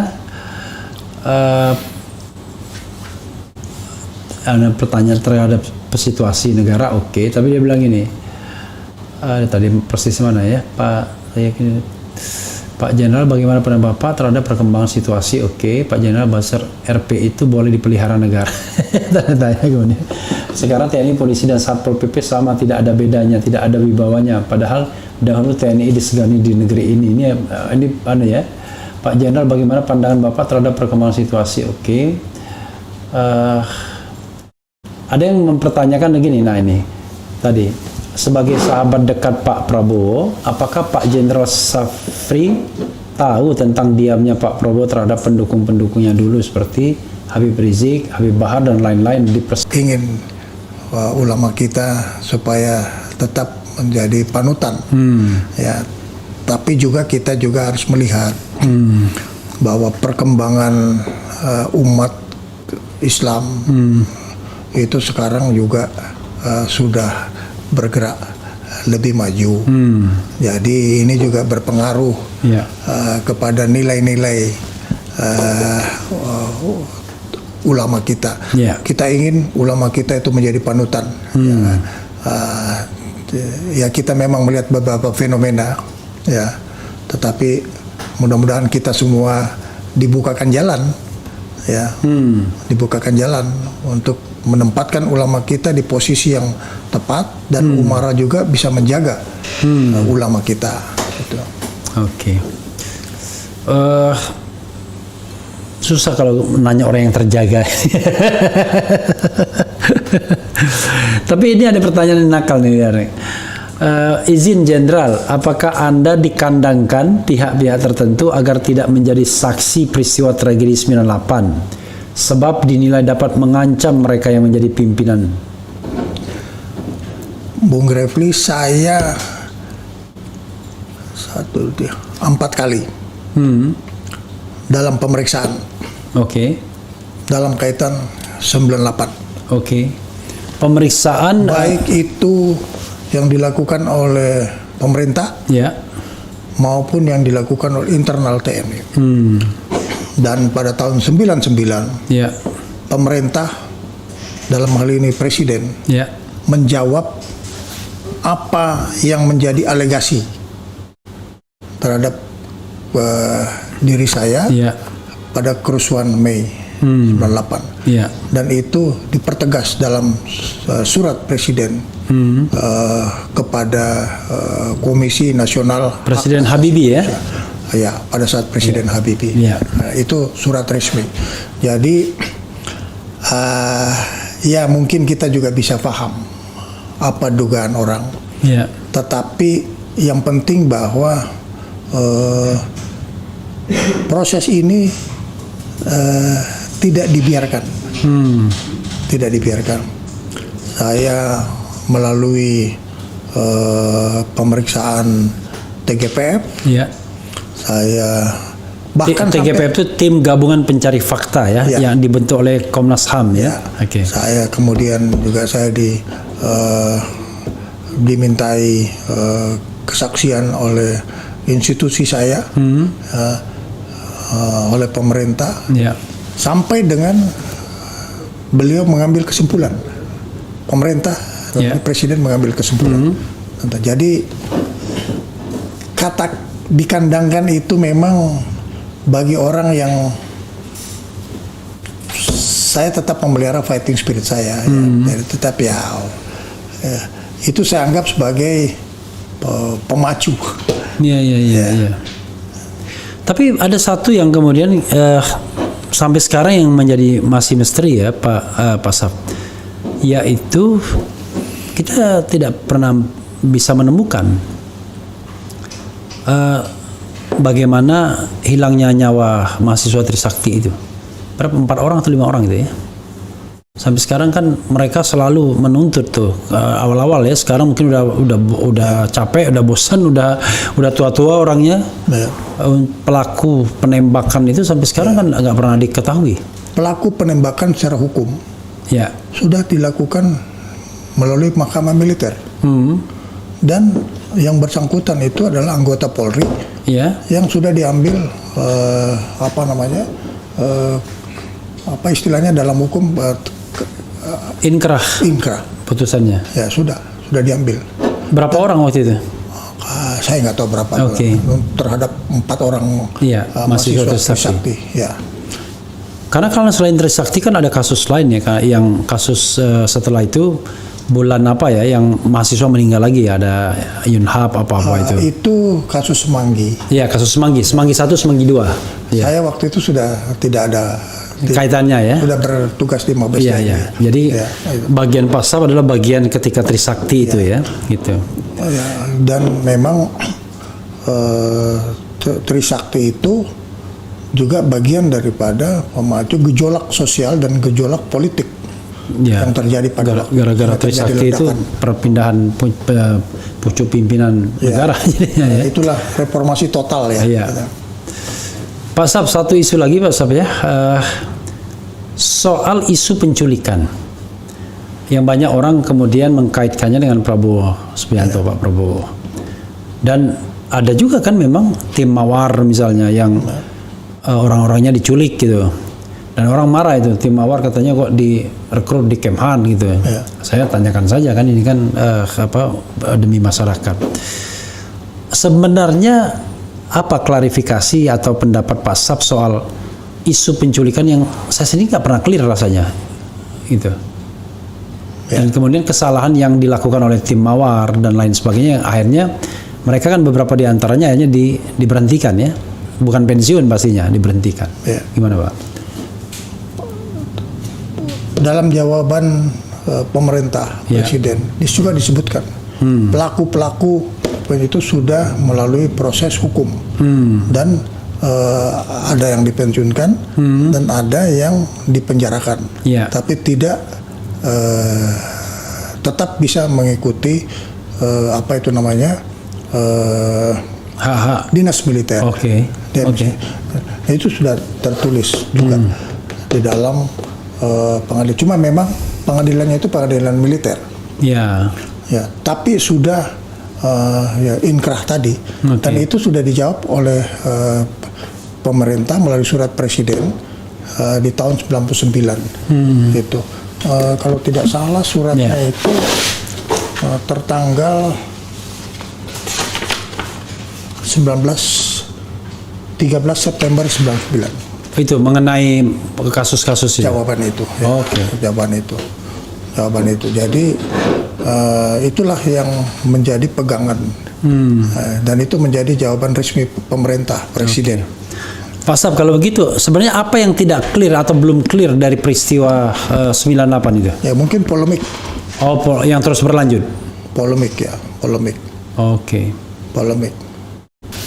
ada pertanyaan terhadap situasi negara, oke. Tapi dia bilang ini, tadi persis mana ya, Pak Jenderal, bagaimana pendapat Bapak terhadap perkembangan situasi? Oke, Pak Jenderal, buzzer RP itu boleh dipelihara negara. Tanya gimana? Sekarang TNI, polisi, dan Satpol PP sama tidak ada bedanya, tidak ada wibawanya. Padahal dahulu TNI disegani di negeri ini. Ini mana ya? Pak Jenderal, bagaimana pandangan Bapak terhadap perkembangan situasi? Oke. Ada yang mempertanyakan begini, nah ini tadi. Sebagai sahabat dekat Pak Prabowo, apakah Pak Jenderal Safri tahu tentang diamnya Pak Prabowo terhadap pendukung-pendukungnya dulu seperti Habib Rizik, Habib Bahar, dan lain-lain ingin ulama kita supaya tetap menjadi panutan, ya. Tapi juga kita juga harus melihat bahwa perkembangan umat Islam itu sekarang juga sudah bergerak lebih maju. Jadi ini juga berpengaruh kepada nilai-nilai ulama kita. Kita ingin ulama kita itu menjadi panutan. Ya kita memang melihat beberapa fenomena, ya. Tetapi mudah-mudahan kita semua dibukakan jalan, ya. Dibukakan jalan untuk menempatkan ulama kita di posisi yang tepat, dan umara juga bisa menjaga ulama kita. Gitu. Oke. Susah kalau nanya orang yang terjaga. Tapi ini ada pertanyaan yang nakal nih, Derek. Izin Jenderal, apakah Anda dikandangkan pihak-pihak tertentu agar tidak menjadi saksi peristiwa tragedi 98? sebab dinilai dapat mengancam mereka yang menjadi pimpinan. Bung Refli, saya 4 kali dalam pemeriksaan Oke. dalam kaitan 98. Oke. Pemeriksaan Baik itu yang dilakukan oleh pemerintah ya. maupun yang dilakukan oleh internal TNI. Dan pada tahun 99 Ya. pemerintah dalam hal ini presiden Ya. menjawab apa yang menjadi alegasi terhadap diri saya Ya. pada kerusuhan Mei 98. Ya. Dan itu dipertegas dalam surat presiden kepada Komisi Nasional Presiden Habibie ya. Ya, pada saat Presiden Habibie. Ya. Nah, itu surat resmi. Jadi ya mungkin kita juga bisa paham apa dugaan orang. Ya. Tetapi yang penting bahwa proses ini tidak dibiarkan. Tidak dibiarkan. Saya melalui pemeriksaan TGPF, Ya. saya bahkan TGPF itu tim gabungan pencari fakta ya, Ya. yang dibentuk oleh Komnas HAM ya. Oke. saya kemudian juga saya dimintai kesaksian oleh institusi saya, oleh pemerintah, Ya. sampai dengan beliau mengambil kesimpulan, pemerintah Ya. presiden mengambil kesimpulan. Jadi kata dikandangkan itu memang bagi orang yang saya tetap memelihara fighting spirit saya, ya. Jadi, tetapi itu saya anggap sebagai pemacu. Iya, iya, iya, iya. Tapi ada satu yang kemudian sampai sekarang yang menjadi masih misteri ya, Pak Saf, yaitu kita tidak pernah bisa menemukan bagaimana hilangnya nyawa mahasiswa Trisakti itu. Berapa, 4 orang atau 5 orang gitu ya? Sampai sekarang kan mereka selalu menuntut tuh awal-awal ya. Sekarang mungkin udah capek, udah bosan, udah tua-tua orangnya. Ya. Pelaku penembakan itu sampai sekarang kan nggak pernah diketahui. Pelaku penembakan secara hukum Ya. sudah dilakukan melalui mahkamah militer, dan yang bersangkutan itu adalah anggota Polri Ya. yang sudah diambil apa istilahnya dalam hukum Inkrah inkrah. putusannya. Ya sudah diambil. Berapa orang waktu itu? Saya nggak tahu berapa. Oke. Terhadap 4 orang Iya, mahasiswa Trisakti. Ya. Karena kalau selain Trisakti kan ada kasus lain ya, Kak, yang kasus setelah itu bulan apa ya, yang mahasiswa meninggal lagi, ada Yunhab apa itu. Itu kasus Semanggi. Iya, kasus Semanggi 1, Semanggi 2. Iya. Saya waktu itu sudah tidak ada Kaitannya ya. sudah bertugas di Mabes Iya, TNI. iya. Jadi Ya, itu. bagian Pasaf adalah bagian ketika Trisakti itu ya, gitu. Ya, dan memang Trisakti itu juga bagian daripada memacu gejolak sosial dan gejolak politik Ya. yang terjadi pada Gara-gara terjadi Trisakti itu ledakan. perpindahan pucuk pimpinan negara jadinya ya. Itulah reformasi total ya. Iya. Pak Saf, satu isu lagi Pak Saf ya, soal isu penculikan yang banyak orang kemudian mengkaitkannya dengan Prabowo Subianto, Pak Prabowo. Dan ada juga kan memang tim Mawar misalnya yang orang-orangnya diculik gitu. Dan orang marah itu, tim Mawar katanya kok direkrut di Kemhan gitu. Ya. Saya tanyakan saja kan, ini kan demi masyarakat. Sebenarnya apa klarifikasi atau pendapat Pak Saf soal isu penculikan yang saya sendiri nggak pernah clear rasanya, gitu. Dan kemudian kesalahan yang dilakukan oleh tim Mawar dan lain sebagainya, yang akhirnya mereka kan beberapa di antaranya hanya diberhentikan ya, bukan pensiun pastinya, diberhentikan. Ya. Gimana Pak? Dalam jawaban pemerintah Ya. presiden juga disebutkan pelaku-pelaku itu sudah melalui proses hukum dan ada yang dipensiunkan dan ada yang dipenjarakan, Iya. tapi tidak tetap bisa mengikuti apa itu namanya Hak-hak. dinas militer. Oke. Dia Oke. Nah, itu sudah tertulis juga di dalam pengadilan. Cuma memang pengadilannya itu pengadilan militer. Ya. Ya, tapi sudah ya inkrah tadi, Oke. dan itu sudah dijawab oleh pemerintah melalui surat presiden di tahun 99. Gitu. Kalau tidak salah suratnya Ya. itu tertanggal 13 September 99. Itu mengenai kasus-kasus itu. Jawaban itu. Ya. Oke. Jawaban itu. Jadi itulah yang menjadi pegangan dan itu menjadi jawaban resmi pemerintah presiden. Pak Sab, kalau begitu sebenarnya apa yang tidak clear atau belum clear dari peristiwa 98 itu? Ya mungkin polemik Yang terus berlanjut. polemik. Oke.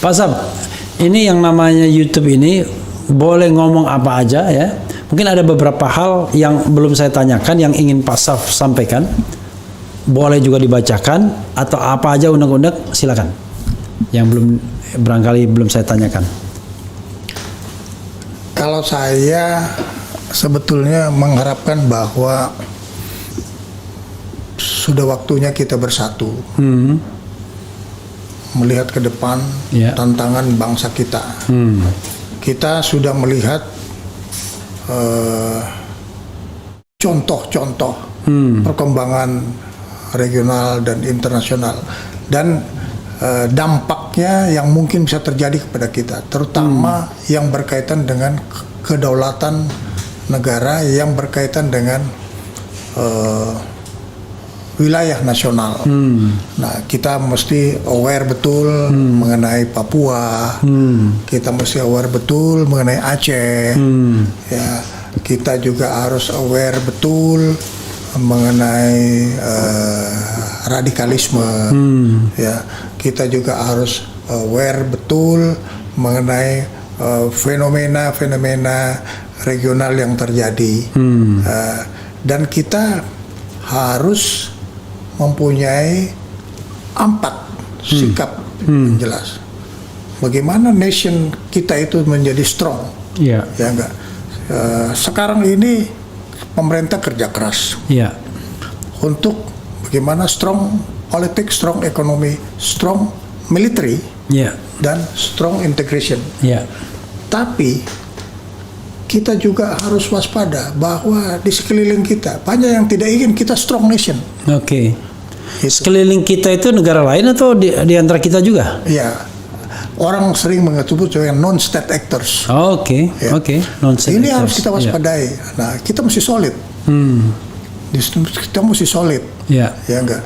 Pak Sab, ini yang namanya YouTube ini boleh ngomong apa aja ya. Mungkin ada beberapa hal yang belum saya tanyakan yang ingin Pak Saf sampaikan. Boleh juga dibacakan atau apa aja undang-undang, silakan. Yang barangkali belum saya tanyakan. Kalau saya sebetulnya mengharapkan bahwa sudah waktunya kita bersatu melihat ke depan Ya. tantangan bangsa kita. Kita sudah melihat contoh-contoh perkembangan regional dan internasional dan dampaknya yang mungkin bisa terjadi kepada kita, terutama yang berkaitan dengan kedaulatan negara, yang berkaitan dengan wilayah nasional. Nah, kita mesti aware betul mengenai Papua, kita mesti aware betul mengenai Aceh, ya, kita juga harus aware betul mengenai radikalisme, ya, kita juga harus aware betul mengenai fenomena-fenomena regional yang terjadi, dan kita harus mempunyai 4 sikap yang jelas. Bagaimana nation kita itu menjadi strong, Iya. ya enggak? Sekarang ini pemerintah kerja keras Iya. untuk bagaimana strong politik, strong ekonomi, strong military, Iya. dan strong integration. Iya. Tapi kita juga harus waspada bahwa di sekeliling kita banyak yang tidak ingin kita strong nation. Oke. Gitu. Sekeliling kita itu negara lain atau di antara kita juga? Ya, orang sering menyebut sebagai non-state actors. Oke. Ya. Oke. Non-state Ini harus actors. kita waspadai. Nah, kita mesti solid. Kita mesti solid. Iya. Ya enggak.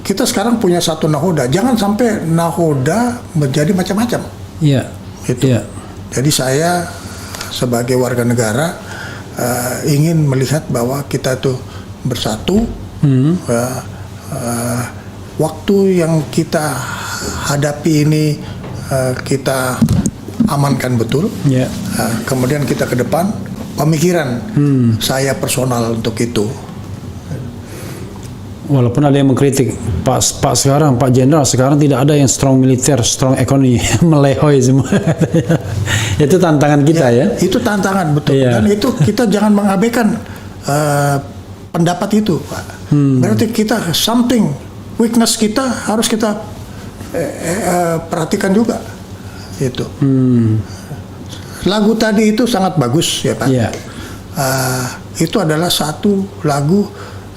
Kita sekarang punya satu nahoda. Jangan sampai nahoda menjadi macam-macam. Iya. Gitu. Iya. Jadi saya sebagai warga negara ingin melihat bahwa kita tuh bersatu. Waktu yang kita hadapi ini kita amankan betul. Iya. Kemudian kita ke depan pemikiran saya personal untuk itu. Walaupun ada yang mengkritik Pak sekarang, Pak Jenderal sekarang tidak ada yang strong militer, strong ekonomi, melehoi semua. Itu tantangan kita ya. Itu tantangan betul. Iya. Dan itu kita jangan mengabaikan pendapat itu, Pak. Berarti kita something weakness kita harus kita perhatikan juga. Itu. Lagu tadi itu sangat bagus ya Pak. Iya. Itu adalah satu lagu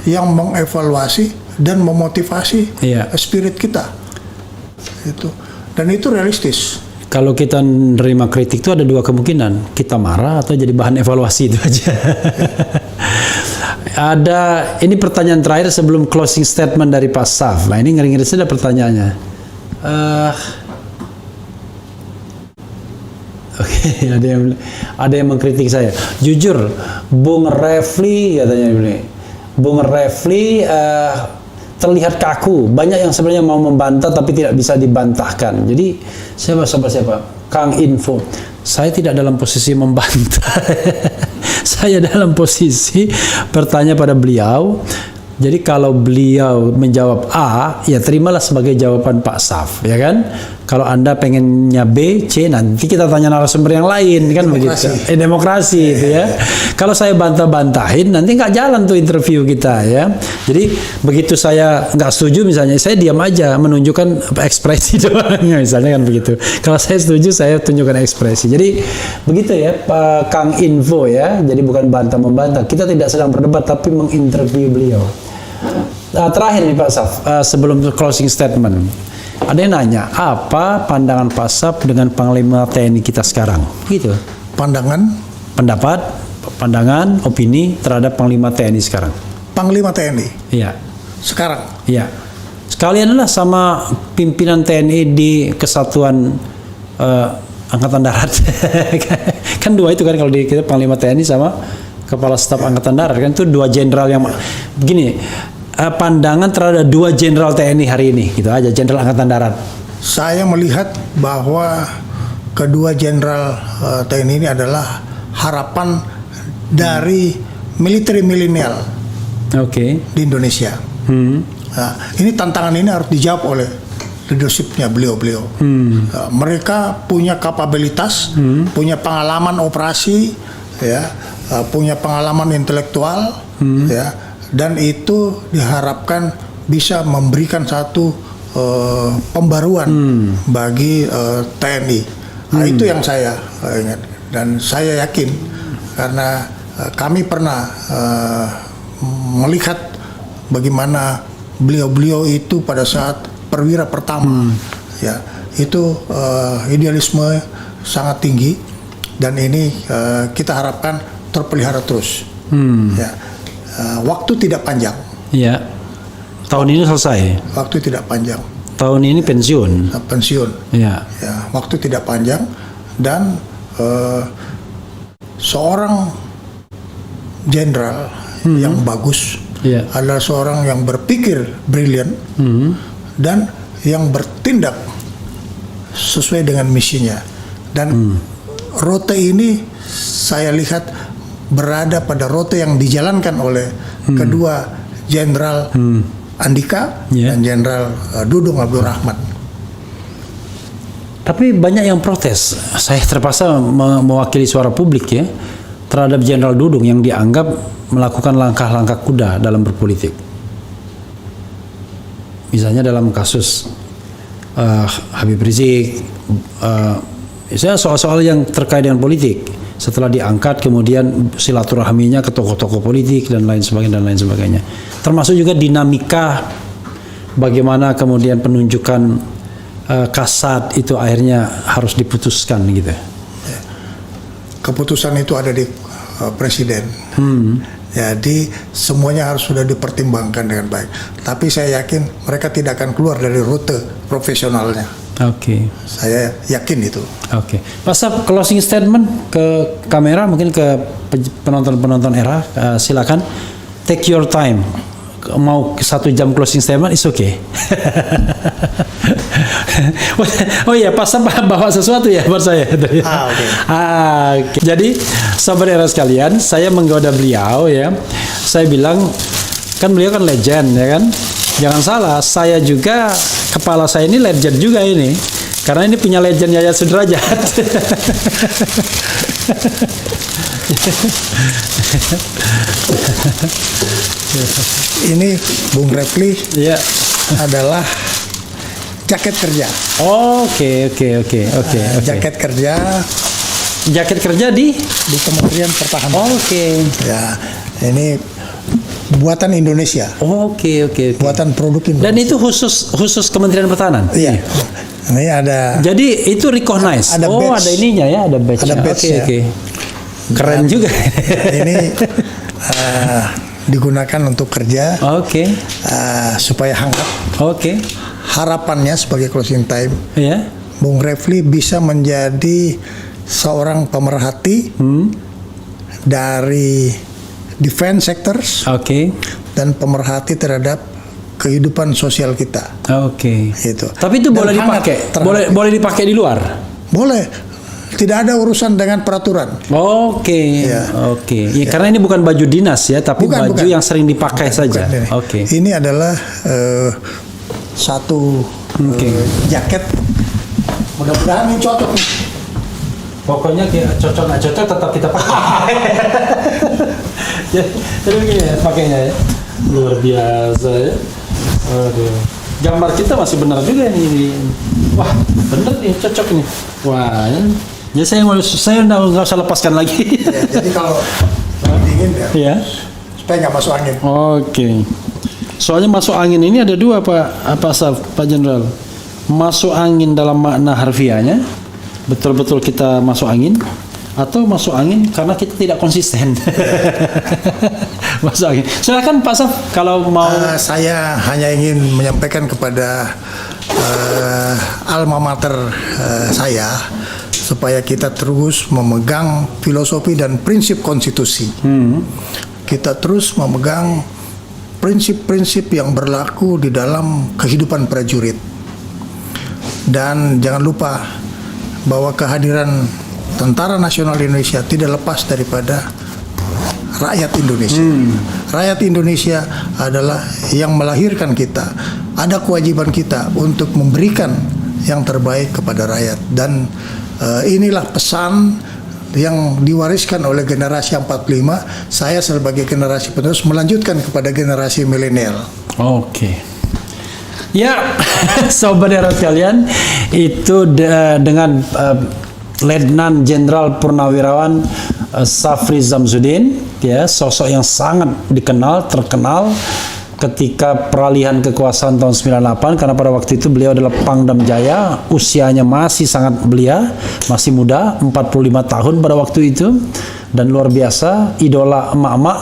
yang mengevaluasi dan memotivasi Iya. spirit kita. Itu. Dan itu realistis. Kalau kita menerima kritik itu ada dua kemungkinan, kita marah atau jadi bahan evaluasi, itu aja. Ada ini pertanyaan terakhir sebelum closing statement dari Pak Saf. Nah ini ngeri-ngeri saja pertanyaannya. Oke, ada yang mengkritik saya. Jujur, Bung Refli katanya ini. Bung Refli terlihat kaku. Banyak yang sebenarnya mau membantah tapi tidak bisa dibantahkan. Jadi siapa? Kang Info. saya tidak dalam posisi membantah. Saya dalam posisi bertanya pada beliau. Jadi kalau beliau menjawab A, ya terimalah sebagai jawaban Pak Saf, ya kan? Kalau Anda pengennya B, C, nanti kita tanya narasumber yang lain, kan begitu? Demokrasi itu ya. Kalau saya bantah-bantahin, nanti nggak jalan tuh interview kita ya. Jadi begitu saya nggak setuju misalnya, saya diam aja, menunjukkan ekspresi doang, misalnya kan begitu. Kalau saya setuju, saya tunjukkan ekspresi. Jadi begitu ya, Pak Kang Info ya. Jadi bukan bantah-membantah. Kita tidak sedang berdebat, tapi menginterview beliau. Terakhir nih Pak Saf, sebelum closing statement, ada yang nanya, apa pandangan Pak Saf dengan Panglima TNI kita sekarang? Gitu. Pendapat, pandangan, opini terhadap Panglima TNI sekarang. Panglima TNI Iya. sekarang. Iya. Sekalian lah sama pimpinan TNI di Kesatuan Angkatan Darat. Kan dua itu kan, kalau di kita Panglima TNI sama Kepala Staf Angkatan Darat, kan itu dua jenderal yang begini. Pandangan terhadap dua jenderal TNI hari ini, gitu aja, jenderal Angkatan Darat. Saya melihat bahwa kedua jenderal TNI ini adalah harapan dari military milenial di Indonesia. Nah, ini tantangan ini harus dijawab oleh leadershipnya beliau-beliau. Mereka punya kapabilitas, punya pengalaman operasi, ya, punya pengalaman intelektual, ya, dan itu diharapkan bisa memberikan satu pembaruan bagi TNI. Nah, itu yang saya ingat, dan saya yakin karena kami pernah melihat bagaimana beliau-beliau itu pada saat perwira pertama, ya, itu idealisme sangat tinggi, dan ini kita harapkan terpelihara terus. Ya, waktu tidak panjang. Iya. Tahun ini selesai. Waktu tidak panjang. Tahun ini pensiun. Pensiun. Iya. Ya, waktu tidak panjang, dan seorang jenderal yang bagus adalah seorang yang berpikir brilian dan yang bertindak sesuai dengan misinya. Dan rute ini saya lihat berada pada rute yang dijalankan oleh kedua jenderal Andika dan jenderal Dudung Abdul Rahman. Tapi banyak yang protes. Saya terpaksa mewakili suara publik ya terhadap Jenderal Dudung yang dianggap melakukan langkah-langkah kuda dalam berpolitik. Misalnya dalam kasus Habib Rizik, soal-soal yang terkait dengan politik. Setelah diangkat, kemudian silaturahminya ke tokoh-tokoh politik dan lain sebagainya. Termasuk juga dinamika bagaimana kemudian penunjukan Kasat itu akhirnya harus diputuskan gitu. Keputusan itu ada di presiden. Jadi semuanya harus sudah dipertimbangkan dengan baik. Tapi saya yakin mereka tidak akan keluar dari rute profesionalnya. Oke. Saya yakin itu. Oke. Pak Saf, closing statement ke kamera, mungkin ke penonton-penonton era, silakan. Take your time. Mau 1 jam closing statement, is okay. Oh iya, Pak Saf bawa sesuatu ya buat saya. Okay. Okay. Jadi, sahabat era sekalian, saya menggoda beliau ya. Saya bilang, kan beliau kan legend ya kan. Jangan salah, saya juga, kepala saya ini legend juga ini. Karena ini punya legend Yayat Sudrajat. Ini Bung Refli adalah jaket kerja. Oke. Jaket kerja di Kementerian Pertahanan. Oke. Ya, ini buatan Indonesia. Oke. Buatan produk Indonesia. Dan itu khusus Kementerian Pertahanan. Iya. Ini ada. Jadi itu recognize. Ada badge. Ada ininya ya, ada badge. Ada badge. Oke. Keren Dan juga. Ini digunakan untuk kerja. Oke. Supaya hangat. Oke. Harapannya sebagai closing time, Ya. Bung Refli bisa menjadi seorang pemerhati dari defense sectors. Oke. Dan pemerhati terhadap kehidupan sosial kita. Oke. Itu. Tapi itu Dan boleh hangat dipakai. terhadap Boleh dipakai di luar. Boleh. Tidak ada urusan dengan peraturan. Oke, Ya. oke. Ya, karena ini bukan baju dinas ya, tapi Bukan, baju bukan. yang sering dipakai saja. Bukan ini. Oke. Ini adalah satu Oke. jaket. Mudah-mudahan ini cocok. Pokoknya kayak cocok nggak cocok tetap kita pakai. Jadi begini ya pakainya ya. Luar biasa ya. Aduh. Gambar kita masih benar juga ini. Wah, bener nih, cocok nih. Wah, ya saya nggak usah lepaskan lagi. Ya, jadi kalau dingin ya, Ya. supaya nggak masuk angin. Oke. Soalnya masuk angin ini ada dua Pak Jenderal. Masuk angin dalam makna harfiahnya, betul-betul kita masuk angin, atau masuk angin karena kita tidak konsisten. Masuk angin. Silakan Pak Saf kalau mau. Saya hanya ingin menyampaikan kepada alma mater saya supaya kita terus memegang filosofi dan prinsip konstitusi. Kita terus memegang prinsip-prinsip yang berlaku di dalam kehidupan prajurit. Dan jangan lupa bahwa kehadiran Tentara Nasional Indonesia tidak lepas daripada rakyat Indonesia. Rakyat Indonesia adalah yang melahirkan kita. Ada kewajiban kita untuk memberikan yang terbaik kepada rakyat. Dan inilah pesan yang diwariskan oleh generasi 45. Saya sebagai generasi penerus melanjutkan kepada generasi milenial. Oke. Ya, sobat era sekalian, itu dengan Letnan Jenderal Purnawirawan Safri Samsudin, ya, sosok yang sangat terkenal ketika peralihan kekuasaan tahun 98, karena pada waktu itu beliau adalah Pangdam Jaya, usianya masih sangat belia, masih muda, 45 tahun pada waktu itu, dan luar biasa, idola emak-emak.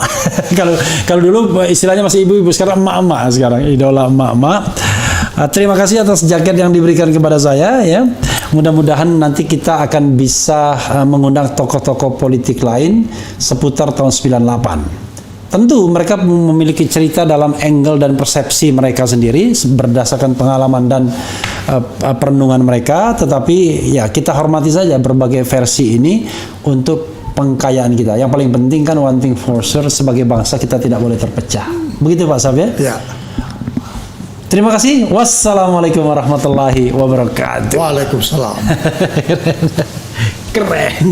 kalau dulu istilahnya masih ibu-ibu, sekarang emak-emak, sekarang idola emak-emak. Terima kasih atas jaket yang diberikan kepada saya ya. Mudah-mudahan nanti kita akan bisa mengundang tokoh-tokoh politik lain seputar tahun 98. Tentu mereka memiliki cerita dalam angle dan persepsi mereka sendiri berdasarkan pengalaman dan perenungan mereka, tetapi ya kita hormati saja berbagai versi ini untuk pengkayaan kita. Yang paling penting kan one thing for sure, sebagai bangsa kita tidak boleh terpecah. Begitu Pak Saf ya? Ya. Terima kasih. Wassalamualaikum warahmatullahi wabarakatuh. Waalaikumsalam. Keren.